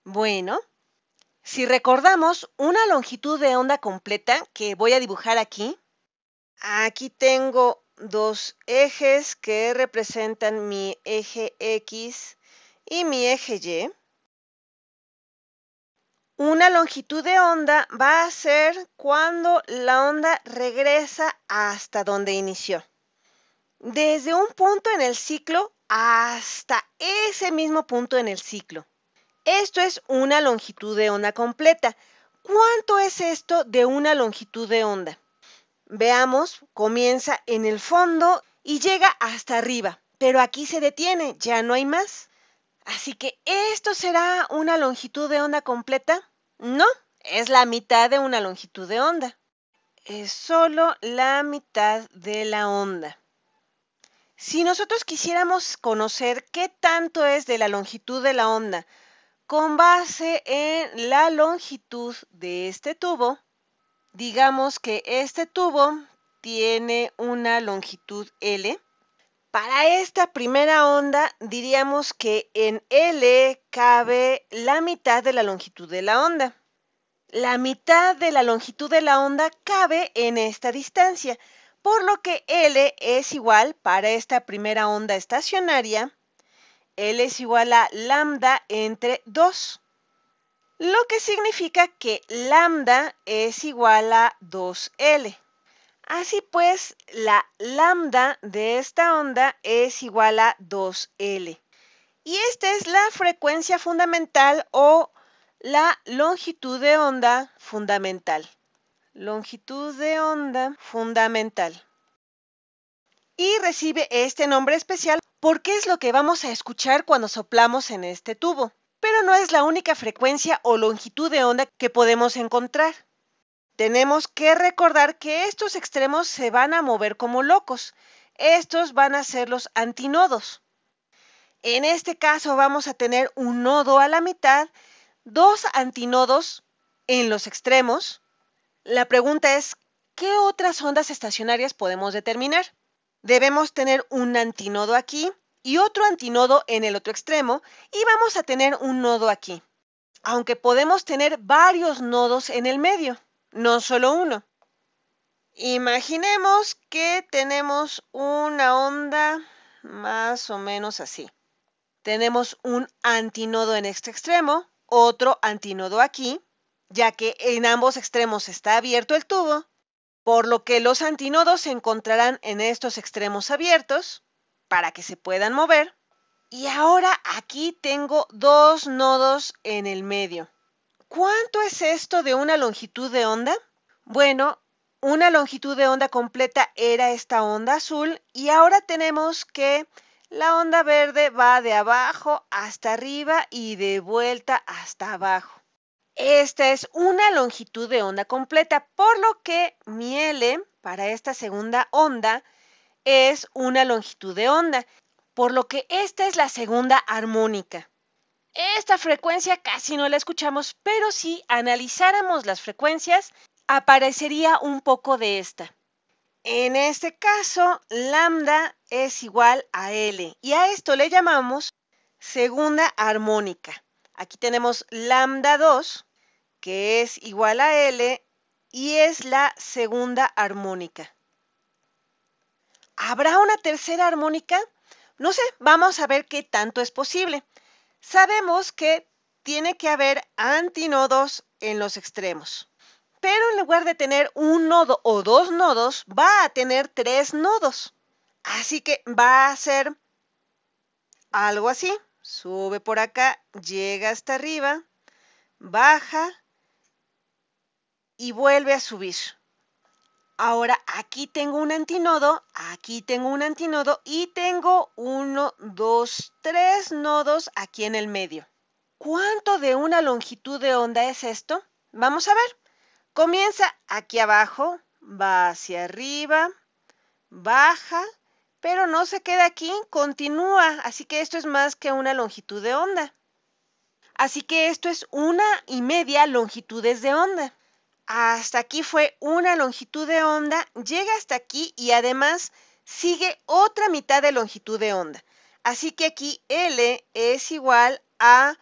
Bueno, si recordamos una longitud de onda completa que voy a dibujar aquí, aquí tengo dos ejes que representan mi eje X y mi eje Y. Una longitud de onda va a ser cuando la onda regresa hasta donde inició. Desde un punto en el ciclo hasta ese mismo punto en el ciclo. Esto es una longitud de onda completa. ¿Cuánto es esto de una longitud de onda? Veamos, comienza en el fondo y llega hasta arriba, pero aquí se detiene, ya no hay más. Así que, ¿esto será una longitud de onda completa? No, es la mitad de una longitud de onda. Es solo la mitad de la onda. Si nosotros quisiéramos conocer qué tanto es de la longitud de la onda con base en la longitud de este tubo, digamos que este tubo tiene una longitud L. Para esta primera onda diríamos que en L cabe la mitad de la longitud de la onda. La mitad de la longitud de la onda cabe en esta distancia, por lo que L es igual para esta primera onda estacionaria, L es igual a lambda entre 2, lo que significa que lambda es igual a 2L. Así pues, la lambda de esta onda es igual a 2L. Y esta es la frecuencia fundamental o la longitud de onda fundamental. Longitud de onda fundamental. Y recibe este nombre especial porque es lo que vamos a escuchar cuando soplamos en este tubo. Pero no es la única frecuencia o longitud de onda que podemos encontrar. Tenemos que recordar que estos extremos se van a mover como locos. Estos van a ser los antinodos. En este caso vamos a tener un nodo a la mitad, dos antinodos en los extremos. La pregunta es, ¿qué otras ondas estacionarias podemos determinar? Debemos tener un antinodo aquí y otro antinodo en el otro extremo y vamos a tener un nodo aquí. Aunque podemos tener varios nodos en el medio, no solo uno. Imaginemos que tenemos una onda más o menos así. Tenemos un antinodo en este extremo, otro antinodo aquí, ya que en ambos extremos está abierto el tubo, por lo que los antinodos se encontrarán en estos extremos abiertos para que se puedan mover. Y ahora aquí tengo dos nodos en el medio. ¿Cuánto es esto de una longitud de onda? Bueno, una longitud de onda completa era esta onda azul y ahora tenemos que la onda verde va de abajo hasta arriba y de vuelta hasta abajo. Esta es una longitud de onda completa, por lo que mi L para esta segunda onda es una longitud de onda, por lo que esta es la segunda armónica. Esta frecuencia casi no la escuchamos, pero si analizáramos las frecuencias, aparecería un poco de esta. En este caso, lambda es igual a L y a esto le llamamos segunda armónica. Aquí tenemos lambda 2, que es igual a L y es la segunda armónica. ¿Habrá una tercera armónica? No sé, vamos a ver qué tanto es posible. Sabemos que tiene que haber antinodos en los extremos. Pero en lugar de tener un nodo o dos nodos, va a tener tres nodos. Así que va a ser algo así. Sube por acá, llega hasta arriba, baja y vuelve a subir. Ahora aquí tengo un antinodo, aquí tengo un antinodo y tengo 1, 2, 3 nodos aquí en el medio. ¿Cuánto de una longitud de onda es esto? Vamos a ver. Comienza aquí abajo, va hacia arriba, baja, pero no se queda aquí, continúa. Así que esto es más que una longitud de onda. Así que esto es 1,5 longitudes de onda. Hasta aquí fue una longitud de onda, llega hasta aquí y además sigue otra mitad de longitud de onda. Así que aquí L es igual a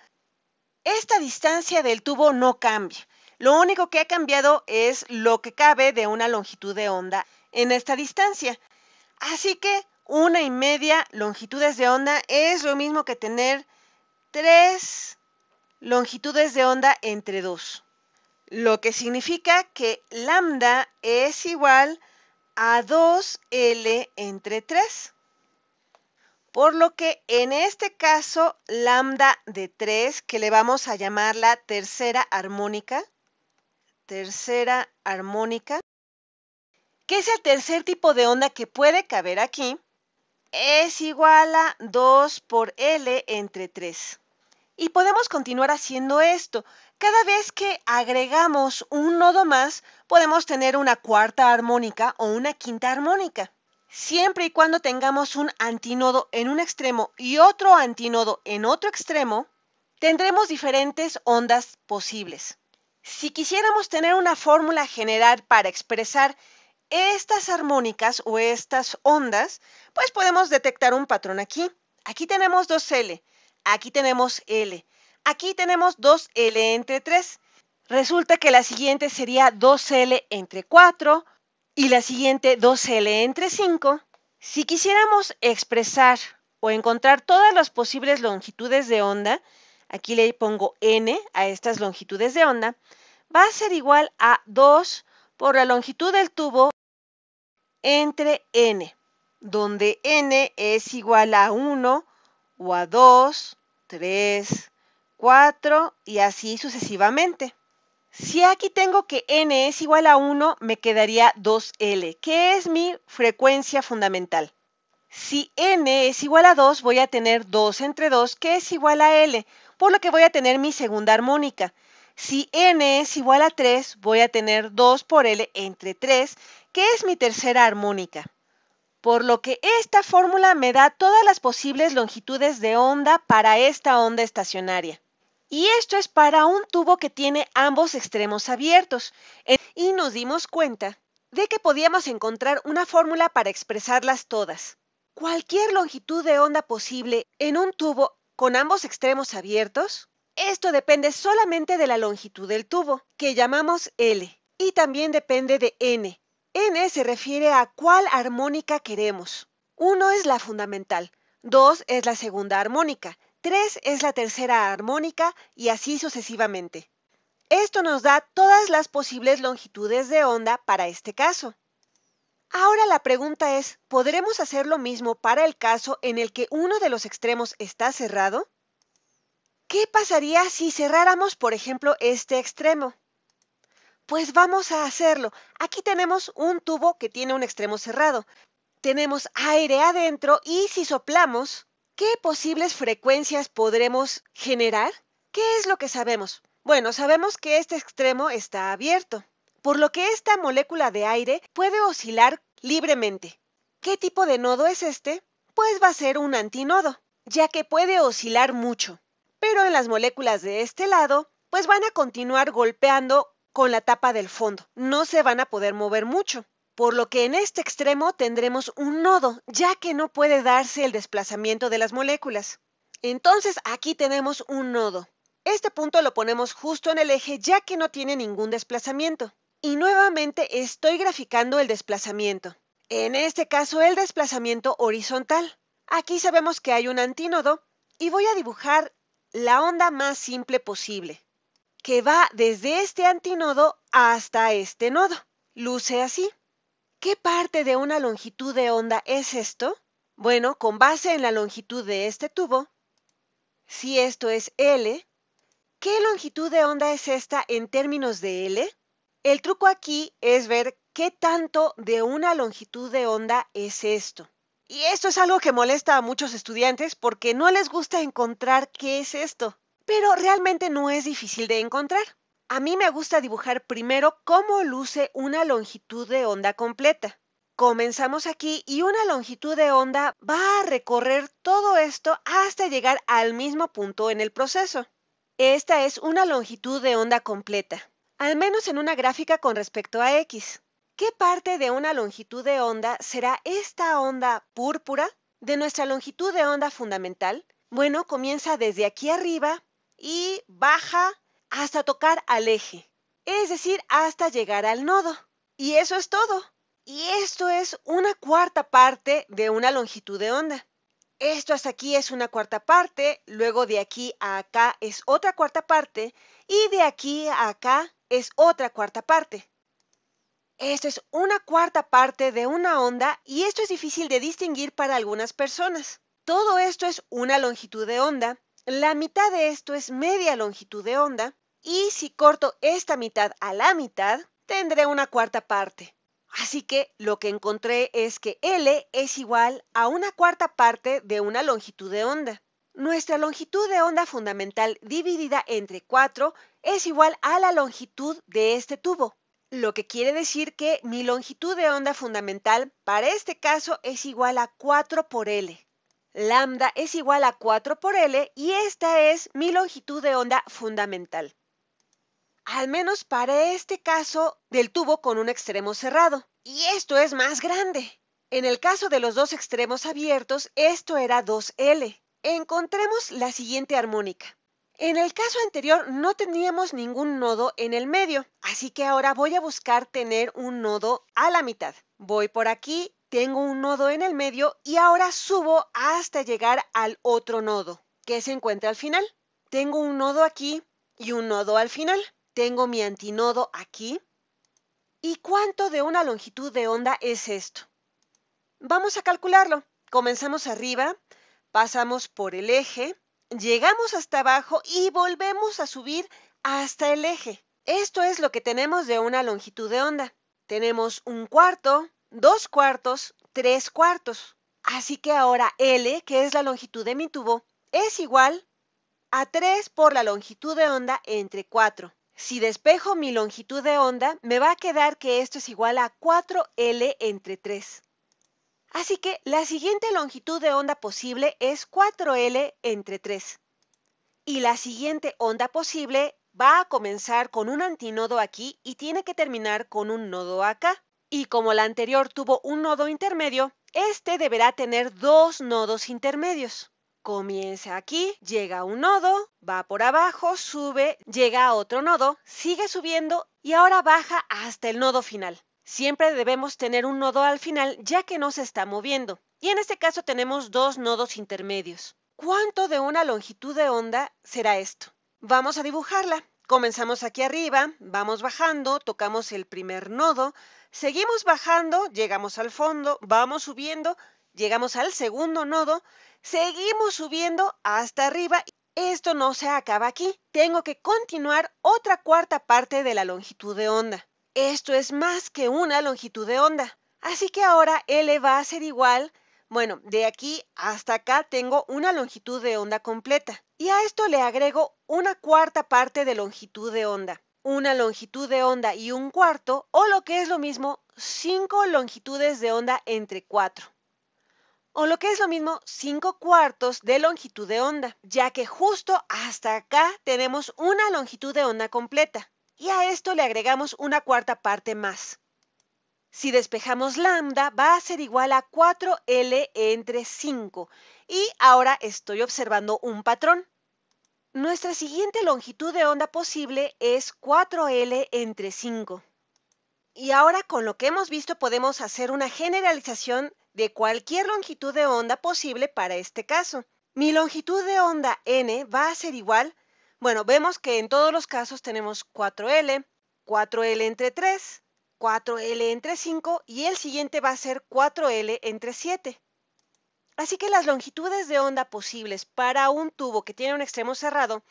esta distancia del tubo no cambia. Lo único que ha cambiado es lo que cabe de una longitud de onda en esta distancia. Así que 1,5 longitudes de onda es lo mismo que tener 3 longitudes de onda entre 2. Lo que significa que lambda es igual a 2L entre 3. Por lo que en este caso, lambda de 3, que le vamos a llamar la tercera armónica, que es el tercer tipo de onda que puede caber aquí, es igual a 2 por L entre 3. Y podemos continuar haciendo esto. Cada vez que agregamos un nodo más, podemos tener una cuarta armónica o una quinta armónica. Siempre y cuando tengamos un antinodo en un extremo y otro antinodo en otro extremo, tendremos diferentes ondas posibles. Si quisiéramos tener una fórmula general para expresar estas armónicas o estas ondas, pues podemos detectar un patrón aquí. Aquí tenemos 2L, aquí tenemos L, aquí tenemos 2L entre 3. Resulta que la siguiente sería 2L entre 4 y la siguiente 2L entre 5. Si quisiéramos expresar o encontrar todas las posibles longitudes de onda, aquí le pongo N a estas longitudes de onda, va a ser igual a 2 por la longitud del tubo entre N, donde N es igual a 1 o a 2, 3, 4 y así sucesivamente. Si aquí tengo que N es igual a 1, me quedaría 2L, que es mi frecuencia fundamental. Si N es igual a 2, voy a tener 2 entre 2, que es igual a L, por lo que voy a tener mi segunda armónica. Si N es igual a 3, voy a tener 2 por L entre 3, que es mi tercera armónica. por lo que esta fórmula me da todas las posibles longitudes de onda para esta onda estacionaria. Y esto es para un tubo que tiene ambos extremos abiertos. Y nos dimos cuenta de que podíamos encontrar una fórmula para expresarlas todas. Cualquier longitud de onda posible en un tubo con ambos extremos abiertos, esto depende solamente de la longitud del tubo, que llamamos L, y también depende de N. N se refiere a cuál armónica queremos. 1 es la fundamental, 2 es la segunda armónica, 3 es la tercera armónica y así sucesivamente. Esto nos da todas las posibles longitudes de onda para este caso. Ahora la pregunta es, ¿podremos hacer lo mismo para el caso en el que uno de los extremos está cerrado? ¿Qué pasaría si cerráramos, por ejemplo, este extremo? Pues vamos a hacerlo. Aquí tenemos un tubo que tiene un extremo cerrado. Tenemos aire adentro y si soplamos, ¿qué posibles frecuencias podremos generar? ¿Qué es lo que sabemos? Bueno, sabemos que este extremo está abierto, por lo que esta molécula de aire puede oscilar libremente. ¿Qué tipo de nodo es este? Pues va a ser un antinodo, ya que puede oscilar mucho. Pero en las moléculas de este lado, pues van a continuar golpeando con la tapa del fondo. No se van a poder mover mucho, por lo que en este extremo tendremos un nodo, ya que no puede darse el desplazamiento de las moléculas. Entonces aquí tenemos un nodo. Este punto lo ponemos justo en el eje, ya que no tiene ningún desplazamiento. Y nuevamente estoy graficando el desplazamiento. En este caso el desplazamiento horizontal. Aquí sabemos que hay un antínodo y voy a dibujar la onda más simple posible, que va desde este antínodo hasta este nodo. Luce así. ¿Qué parte de una longitud de onda es esto? Bueno, con base en la longitud de este tubo, si esto es L, ¿qué longitud de onda es esta en términos de L? El truco aquí es ver qué tanto de una longitud de onda es esto. Y esto es algo que molesta a muchos estudiantes porque no les gusta encontrar qué es esto. Pero realmente no es difícil de encontrar. A mí me gusta dibujar primero cómo luce una longitud de onda completa. Comenzamos aquí y una longitud de onda va a recorrer todo esto hasta llegar al mismo punto en el proceso. Esta es una longitud de onda completa, al menos en una gráfica con respecto a X. ¿Qué parte de una longitud de onda será esta onda púrpura de nuestra longitud de onda fundamental? Bueno, comienza desde aquí arriba y baja hasta tocar al eje, es decir, hasta llegar al nodo. Y eso es todo. Y esto es una cuarta parte de una longitud de onda. Esto hasta aquí es una cuarta parte, luego de aquí a acá es otra cuarta parte y de aquí a acá es otra cuarta parte. Esto es una cuarta parte de una onda y esto es difícil de distinguir para algunas personas. Todo esto es una longitud de onda, la mitad de esto es media longitud de onda y si corto esta mitad a la mitad, tendré una cuarta parte. Así que lo que encontré es que L es igual a una cuarta parte de una longitud de onda. Nuestra longitud de onda fundamental dividida entre 4 es igual a la longitud de este tubo. Lo que quiere decir que mi longitud de onda fundamental para este caso es igual a 4 por L. Lambda es igual a 4 por L y esta es mi longitud de onda fundamental. Al menos para este caso del tubo con un extremo cerrado. Y esto es más grande. En el caso de los dos extremos abiertos, esto era 2L. Encontremos la siguiente armónica. En el caso anterior no teníamos ningún nodo en el medio, así que ahora voy a buscar tener un nodo a la mitad. Voy por aquí, tengo un nodo en el medio y ahora subo hasta llegar al otro nodo, que se encuentra al final. Tengo un nodo aquí y un nodo al final. Tengo mi antinodo aquí. ¿Y cuánto de una longitud de onda es esto? Vamos a calcularlo. Comenzamos arriba, pasamos por el eje, llegamos hasta abajo y volvemos a subir hasta el eje. Esto es lo que tenemos de una longitud de onda. Tenemos un cuarto, 2 cuartos, 3 cuartos. Así que ahora L, que es la longitud de mi tubo, es igual a 3 por la longitud de onda entre 4. Si despejo mi longitud de onda, me va a quedar que esto es igual a 4L entre 3. Así que la siguiente longitud de onda posible es 4L entre 3. Y la siguiente onda posible va a comenzar con un antinodo aquí y tiene que terminar con un nodo acá. Y como la anterior tuvo un nodo intermedio, este deberá tener dos nodos intermedios. Comienza aquí, llega a un nodo, va por abajo, sube, llega a otro nodo, sigue subiendo y ahora baja hasta el nodo final. Siempre debemos tener un nodo al final ya que no se está moviendo. Y en este caso tenemos dos nodos intermedios. ¿Cuánto de una longitud de onda será esto? Vamos a dibujarla. Comenzamos aquí arriba, vamos bajando, tocamos el primer nodo, seguimos bajando, llegamos al fondo, vamos subiendo, llegamos al segundo nodo, seguimos subiendo hasta arriba. Esto no se acaba aquí. Tengo que continuar otra cuarta parte de la longitud de onda. Esto es más que una longitud de onda. Así que ahora L va a ser igual. Bueno, de aquí hasta acá tengo una longitud de onda completa. Y a esto le agrego una cuarta parte de longitud de onda. Una longitud de onda y un cuarto, o lo que es lo mismo, 5 longitudes de onda entre 4. O lo que es lo mismo, 5 cuartos de longitud de onda, ya que justo hasta acá tenemos una longitud de onda completa. Y a esto le agregamos una cuarta parte más. Si despejamos lambda, va a ser igual a 4L entre 5. Y ahora estoy observando un patrón. Nuestra siguiente longitud de onda posible es 4L entre 5. Y ahora con lo que hemos visto podemos hacer una generalización de cualquier longitud de onda posible para este caso. Mi longitud de onda n va a ser igual, bueno, vemos que en todos los casos tenemos 4L, 4L entre 3, 4L entre 5 y el siguiente va a ser 4L entre 7. Así que las longitudes de onda posibles para un tubo que tiene un extremo cerrado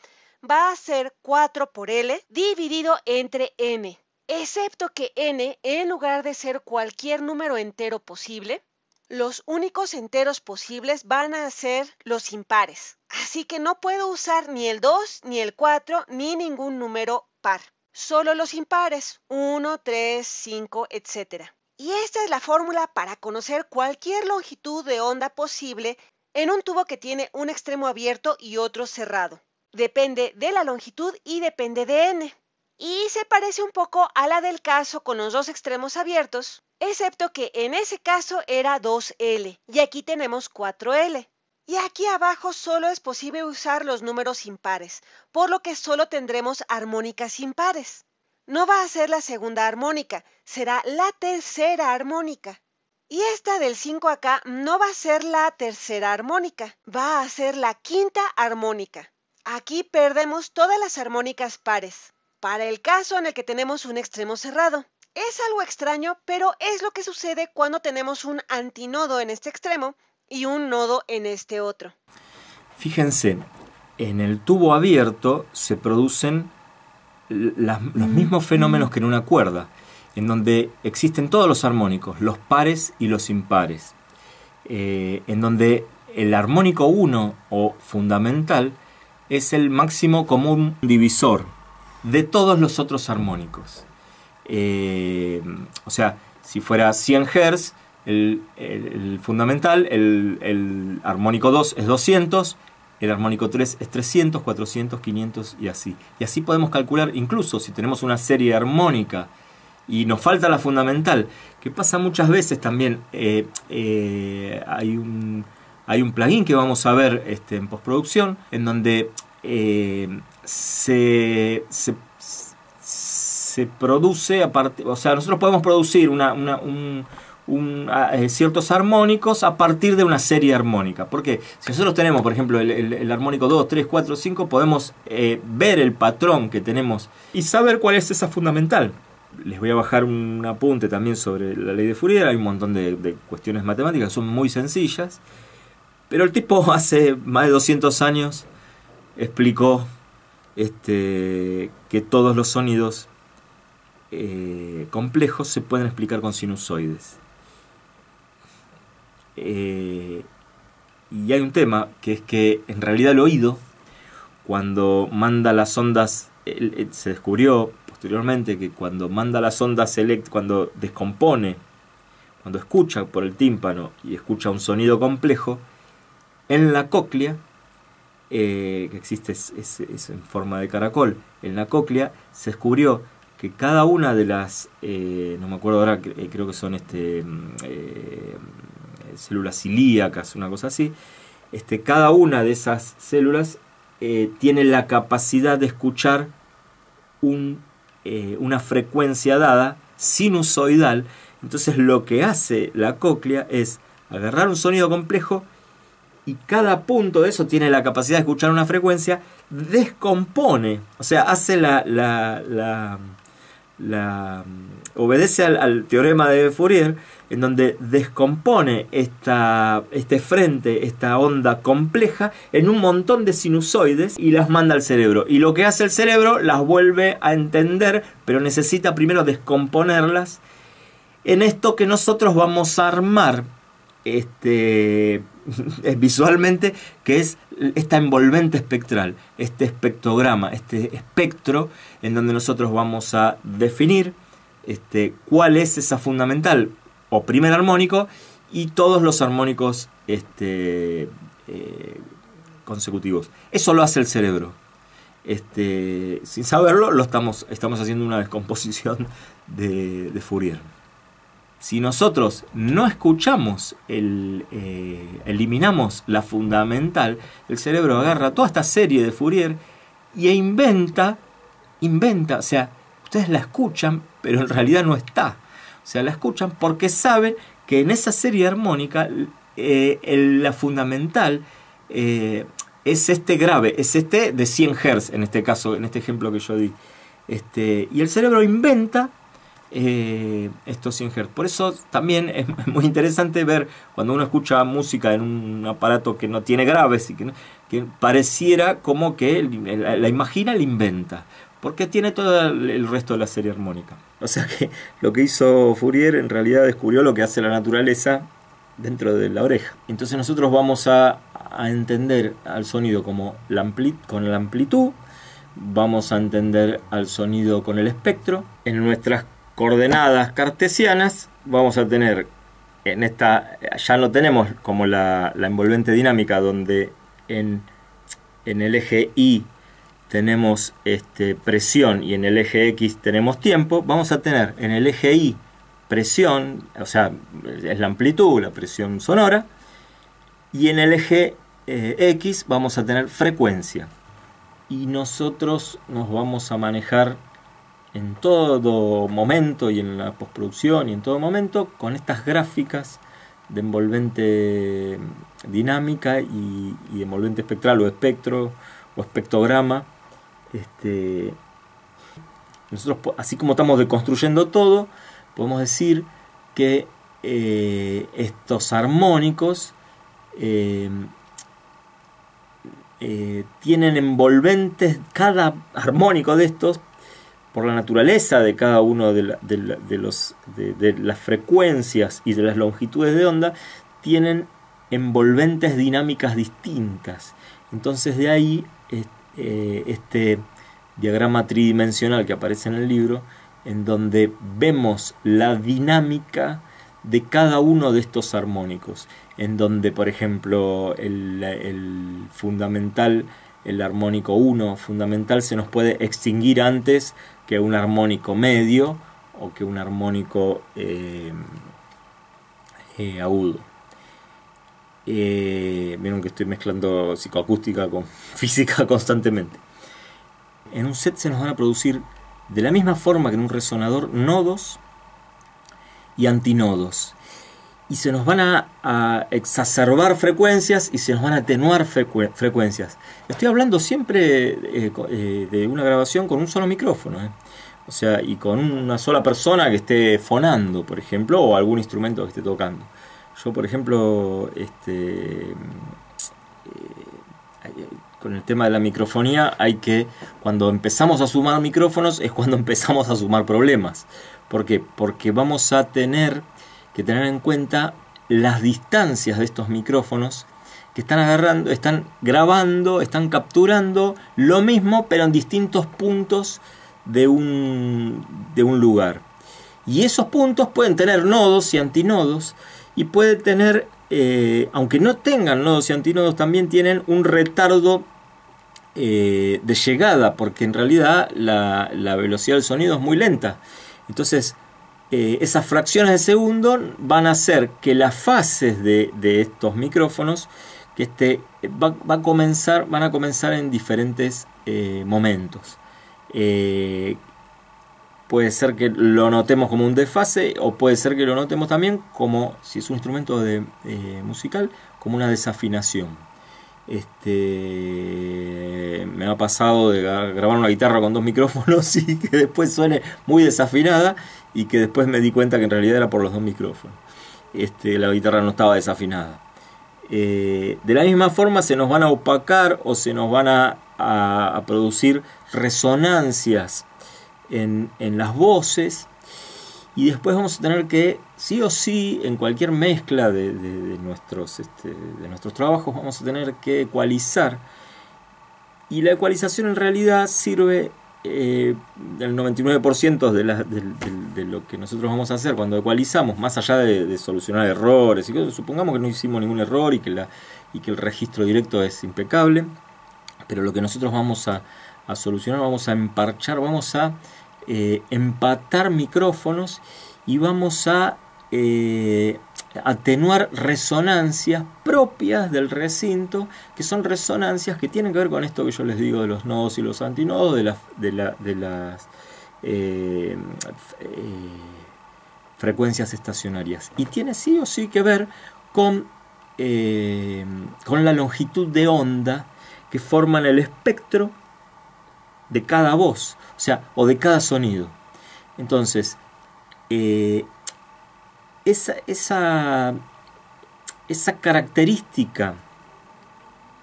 va a ser 4 por L dividido entre n, excepto que n, en lugar de ser cualquier número entero posible, los únicos enteros posibles van a ser los impares. Así que no puedo usar ni el 2, ni el 4, ni ningún número par. Solo los impares, 1, 3, 5, etc. Y esta es la fórmula para conocer cualquier longitud de onda posible en un tubo que tiene un extremo abierto y otro cerrado. Depende de la longitud y depende de n. Y se parece un poco a la del caso con los dos extremos abiertos, excepto que en ese caso era 2L y aquí tenemos 4L. Y aquí abajo solo es posible usar los números impares, por lo que solo tendremos armónicas impares. No va a ser la segunda armónica, será la tercera armónica. Y esta del 5 acá no va a ser la tercera armónica, va a ser la quinta armónica. Aquí perdemos todas las armónicas pares, para el caso en el que tenemos un extremo cerrado. Es algo extraño, pero es lo que sucede cuando tenemos un antinodo en este extremo y un nodo en este otro. Fíjense, en el tubo abierto se producen los mismos fenómenos que en una cuerda, en donde existen todos los armónicos, los pares y los impares, en donde el armónico 1 o fundamental es el máximo común divisor de todos los otros armónicos. O sea, si fuera 100 Hz, el fundamental, el armónico 2 es 200, el armónico 3 es 300, 400, 500 y así. Y así podemos calcular, incluso si tenemos una serie armónica y nos falta la fundamental, que pasa muchas veces también. Hay un plugin que vamos a ver en postproducción, en donde se produce, o sea, nosotros podemos producir ciertos armónicos a partir de una serie armónica. Porque si nosotros tenemos, por ejemplo, el armónico 2, 3, 4, 5, podemos ver el patrón que tenemos y saber cuál es esa fundamental. Les voy a bajar un apunte también sobre la ley de Fourier. Hay un montón de cuestiones matemáticas que son muy sencillas, pero el tipo hace más de 200 años explicó que todos los sonidos complejos se pueden explicar con sinusoides. Y hay un tema que es que en realidad el oído, cuando manda las ondas, se descubrió posteriormente que cuando manda las ondas cuando descompone cuando escucha por el tímpano y escucha un sonido complejo, en la cóclea, que existe es en forma de caracol, en la cóclea se descubrió que cada una de las, no me acuerdo ahora, creo que son células ilíacas, una cosa así, cada una de esas células tiene la capacidad de escuchar una frecuencia dada, sinusoidal. Entonces lo que hace la cóclea es agarrar un sonido complejo y cada punto de eso tiene la capacidad de escuchar una frecuencia, descompone, o sea, hace obedece al teorema de Fourier, en donde descompone este frente, esta onda compleja, en un montón de sinusoides y las manda al cerebro. Y lo que hace el cerebro las vuelve a entender, pero necesita primero descomponerlas en esto que nosotros vamos a armar visualmente, que es esta envolvente espectral, este espectrograma, este espectro en donde nosotros vamos a definir cuál es esa fundamental o primer armónico y todos los armónicos consecutivos. Eso lo hace el cerebro. Sin saberlo, estamos haciendo una descomposición de Fourier. Si nosotros no escuchamos, eliminamos la fundamental, el cerebro agarra toda esta serie de Fourier e inventa, o sea, ustedes la escuchan, pero en realidad no está. O sea, la escuchan porque saben que en esa serie armónica la fundamental es grave, es de 100 Hz en este caso, en este ejemplo que yo di. Y el cerebro inventa estos 100 Hz. Por eso también es muy interesante ver cuando uno escucha música en un aparato que no tiene graves y que pareciera como que la imagina, la inventa, porque tiene todo el resto de la serie armónica. O sea que lo que hizo Fourier en realidad descubrió lo que hace la naturaleza dentro de la oreja. Entonces nosotros vamos a entender al sonido como con la amplitud, vamos a entender al sonido con el espectro. En nuestras coordenadas cartesianas vamos a tener ya no tenemos como la envolvente dinámica, donde en el eje Y tenemos presión y en el eje X tenemos tiempo. Vamos a tener en el eje Y presión, o sea, es la amplitud, la presión sonora, y en el eje X vamos a tener frecuencia. Y nosotros nos vamos a manejar en todo momento y en la postproducción y en todo momento con estas gráficas de envolvente dinámica y envolvente espectral o espectro o espectrograma. Nosotros, así como estamos deconstruyendo todo, podemos decir que estos armónicos tienen envolventes, cada armónico de estos, por la naturaleza de cada uno de las frecuencias y de las longitudes de onda, tienen envolventes dinámicas distintas. Entonces de ahí este diagrama tridimensional que aparece en el libro, en donde vemos la dinámica de cada uno de estos armónicos, en donde, por ejemplo, el fundamental, el armónico 1 fundamental, se nos puede extinguir antes que un armónico medio o que un armónico agudo. Vieron que estoy mezclando psicoacústica con física constantemente. En un set se nos van a producir, de la misma forma que en un resonador, nodos y antinodos. Y se nos van a exacerbar frecuencias y se nos van a atenuar frecuencias. Estoy hablando siempre de una grabación con un solo micrófono, o sea, y con una sola persona que esté fonando, por ejemplo, o algún instrumento que esté tocando. Yo, por ejemplo, con el tema de la microfonía, cuando empezamos a sumar micrófonos es cuando empezamos a sumar problemas. ¿Por qué? Porque vamos a tener que tener en cuenta las distancias de estos micrófonos que están grabando, están capturando lo mismo, pero en distintos puntos de un lugar. Y esos puntos pueden tener nodos y antinodos, y puede tener, aunque no tengan nodos y antinodos, también tienen un retardo de llegada, porque en realidad la velocidad del sonido es muy lenta. Entonces, esas fracciones de segundo van a hacer que las fases de estos micrófonos van a comenzar en diferentes momentos. Puede ser que lo notemos como un desfase, o puede ser que lo notemos también como, si es un instrumento musical, como una desafinación. Me ha pasado de grabar una guitarra con 2 micrófonos y que después suene muy desafinada, y que después me di cuenta que en realidad era por los 2 micrófonos. La guitarra no estaba desafinada. De la misma forma se nos van a opacar o se nos van a producir resonancias en las voces, y después vamos a tener que, sí o sí, en cualquier mezcla de nuestros trabajos, vamos a tener que ecualizar. Y la ecualización en realidad sirve del 99% de lo que nosotros vamos a hacer cuando ecualizamos, más allá de solucionar errores, y que, supongamos que no hicimos ningún error y que el registro directo es impecable, pero lo que nosotros vamos a solucionar, vamos a emparchar, vamos a empatar micrófonos, y vamos a atenuar resonancias propias del recinto, que son resonancias que tienen que ver con esto que yo les digo de los nodos y los antinodos, de las frecuencias estacionarias, y tiene sí o sí que ver con la longitud de onda que forman el espectro de cada voz, o de cada sonido. Entonces, esa característica,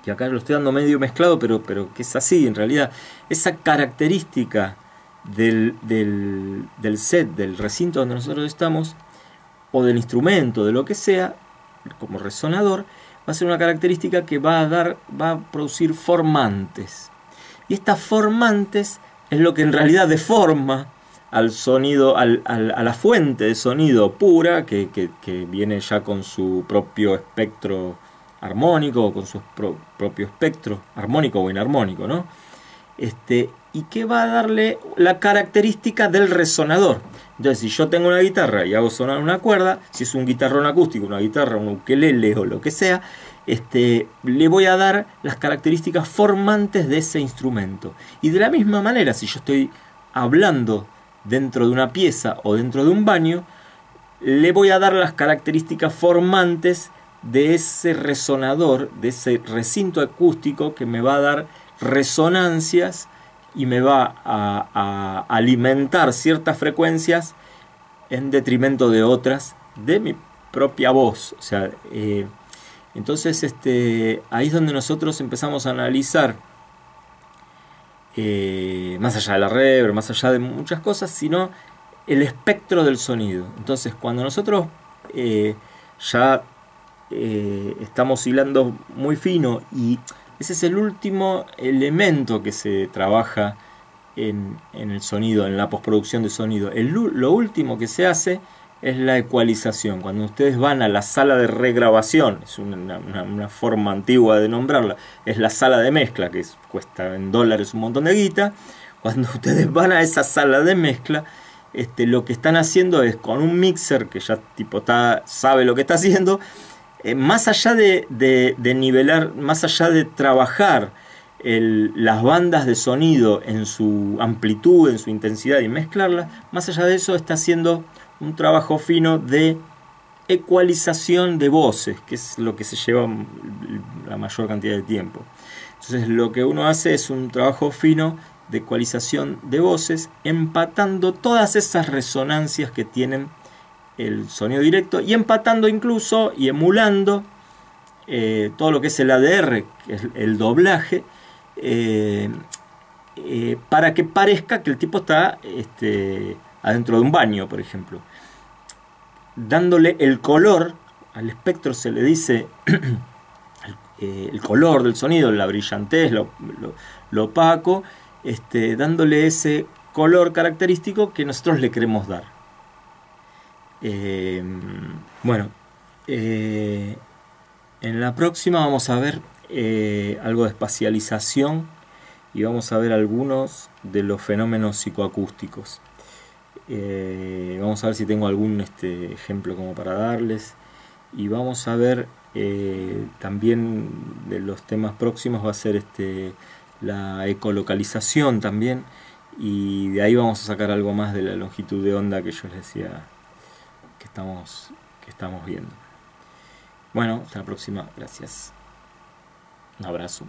que acá lo estoy dando medio mezclado, pero que es así en realidad, esa característica del set, del recinto donde nosotros estamos, o del instrumento, de lo que sea, como resonador, va a ser una característica que va a producir formantes. Y estas formantes es lo que en realidad deforma al sonido, a la fuente de sonido pura, que viene ya con su propio espectro armónico, o con su propio espectro armónico o inarmónico, ¿no? Y que va a darle la característica del resonador. Entonces, si yo tengo una guitarra y hago sonar una cuerda, si es un guitarrón acústico, una guitarra, un ukelele o lo que sea, le voy a dar las características formantes de ese instrumento. Y de la misma manera, si yo estoy hablando dentro de una pieza o dentro de un baño, le voy a dar las características formantes de ese resonador, de ese recinto acústico, que me va a dar resonancias y me va a alimentar ciertas frecuencias en detrimento de otras de mi propia voz. Entonces ahí es donde nosotros empezamos a analizar, más allá de la reverb, más allá de muchas cosas, sino el espectro del sonido. Entonces, cuando nosotros ya estamos hilando muy fino, y ese es el último elemento que se trabaja en el sonido, en la postproducción de sonido. Lo último que se hace es la ecualización. Cuando ustedes van a la sala de regrabación, es una forma antigua de nombrarla, es la sala de mezcla, que cuesta en dólares un montón de guita. Cuando ustedes van a esa sala de mezcla, lo que están haciendo es, con un mixer que ya sabe lo que está haciendo, más allá de nivelar, más allá de trabajar las bandas de sonido en su amplitud, en su intensidad, y mezclarlas, más allá de eso está haciendo un trabajo fino de ecualización de voces, que es lo que se lleva la mayor cantidad de tiempo. Entonces, lo que uno hace es un trabajo fino de ecualización de voces, empatando todas esas resonancias que tienen el sonido directo, y empatando incluso y emulando todo lo que es el ADR, que es el doblaje, para que parezca que el tipo está adentro de un baño, por ejemplo. Dándole el color, al espectro se le dice el color del sonido, la brillantez, lo opaco, dándole ese color característico que nosotros le queremos dar. Bueno, en la próxima vamos a ver algo de espacialización y vamos a ver algunos de los fenómenos psicoacústicos. Vamos a ver si tengo algún ejemplo como para darles, y vamos a ver también de los temas próximos va a ser la ecolocalización también, y de ahí vamos a sacar algo más de la longitud de onda que yo les decía que estamos viendo. Bueno, hasta la próxima, gracias. Un abrazo.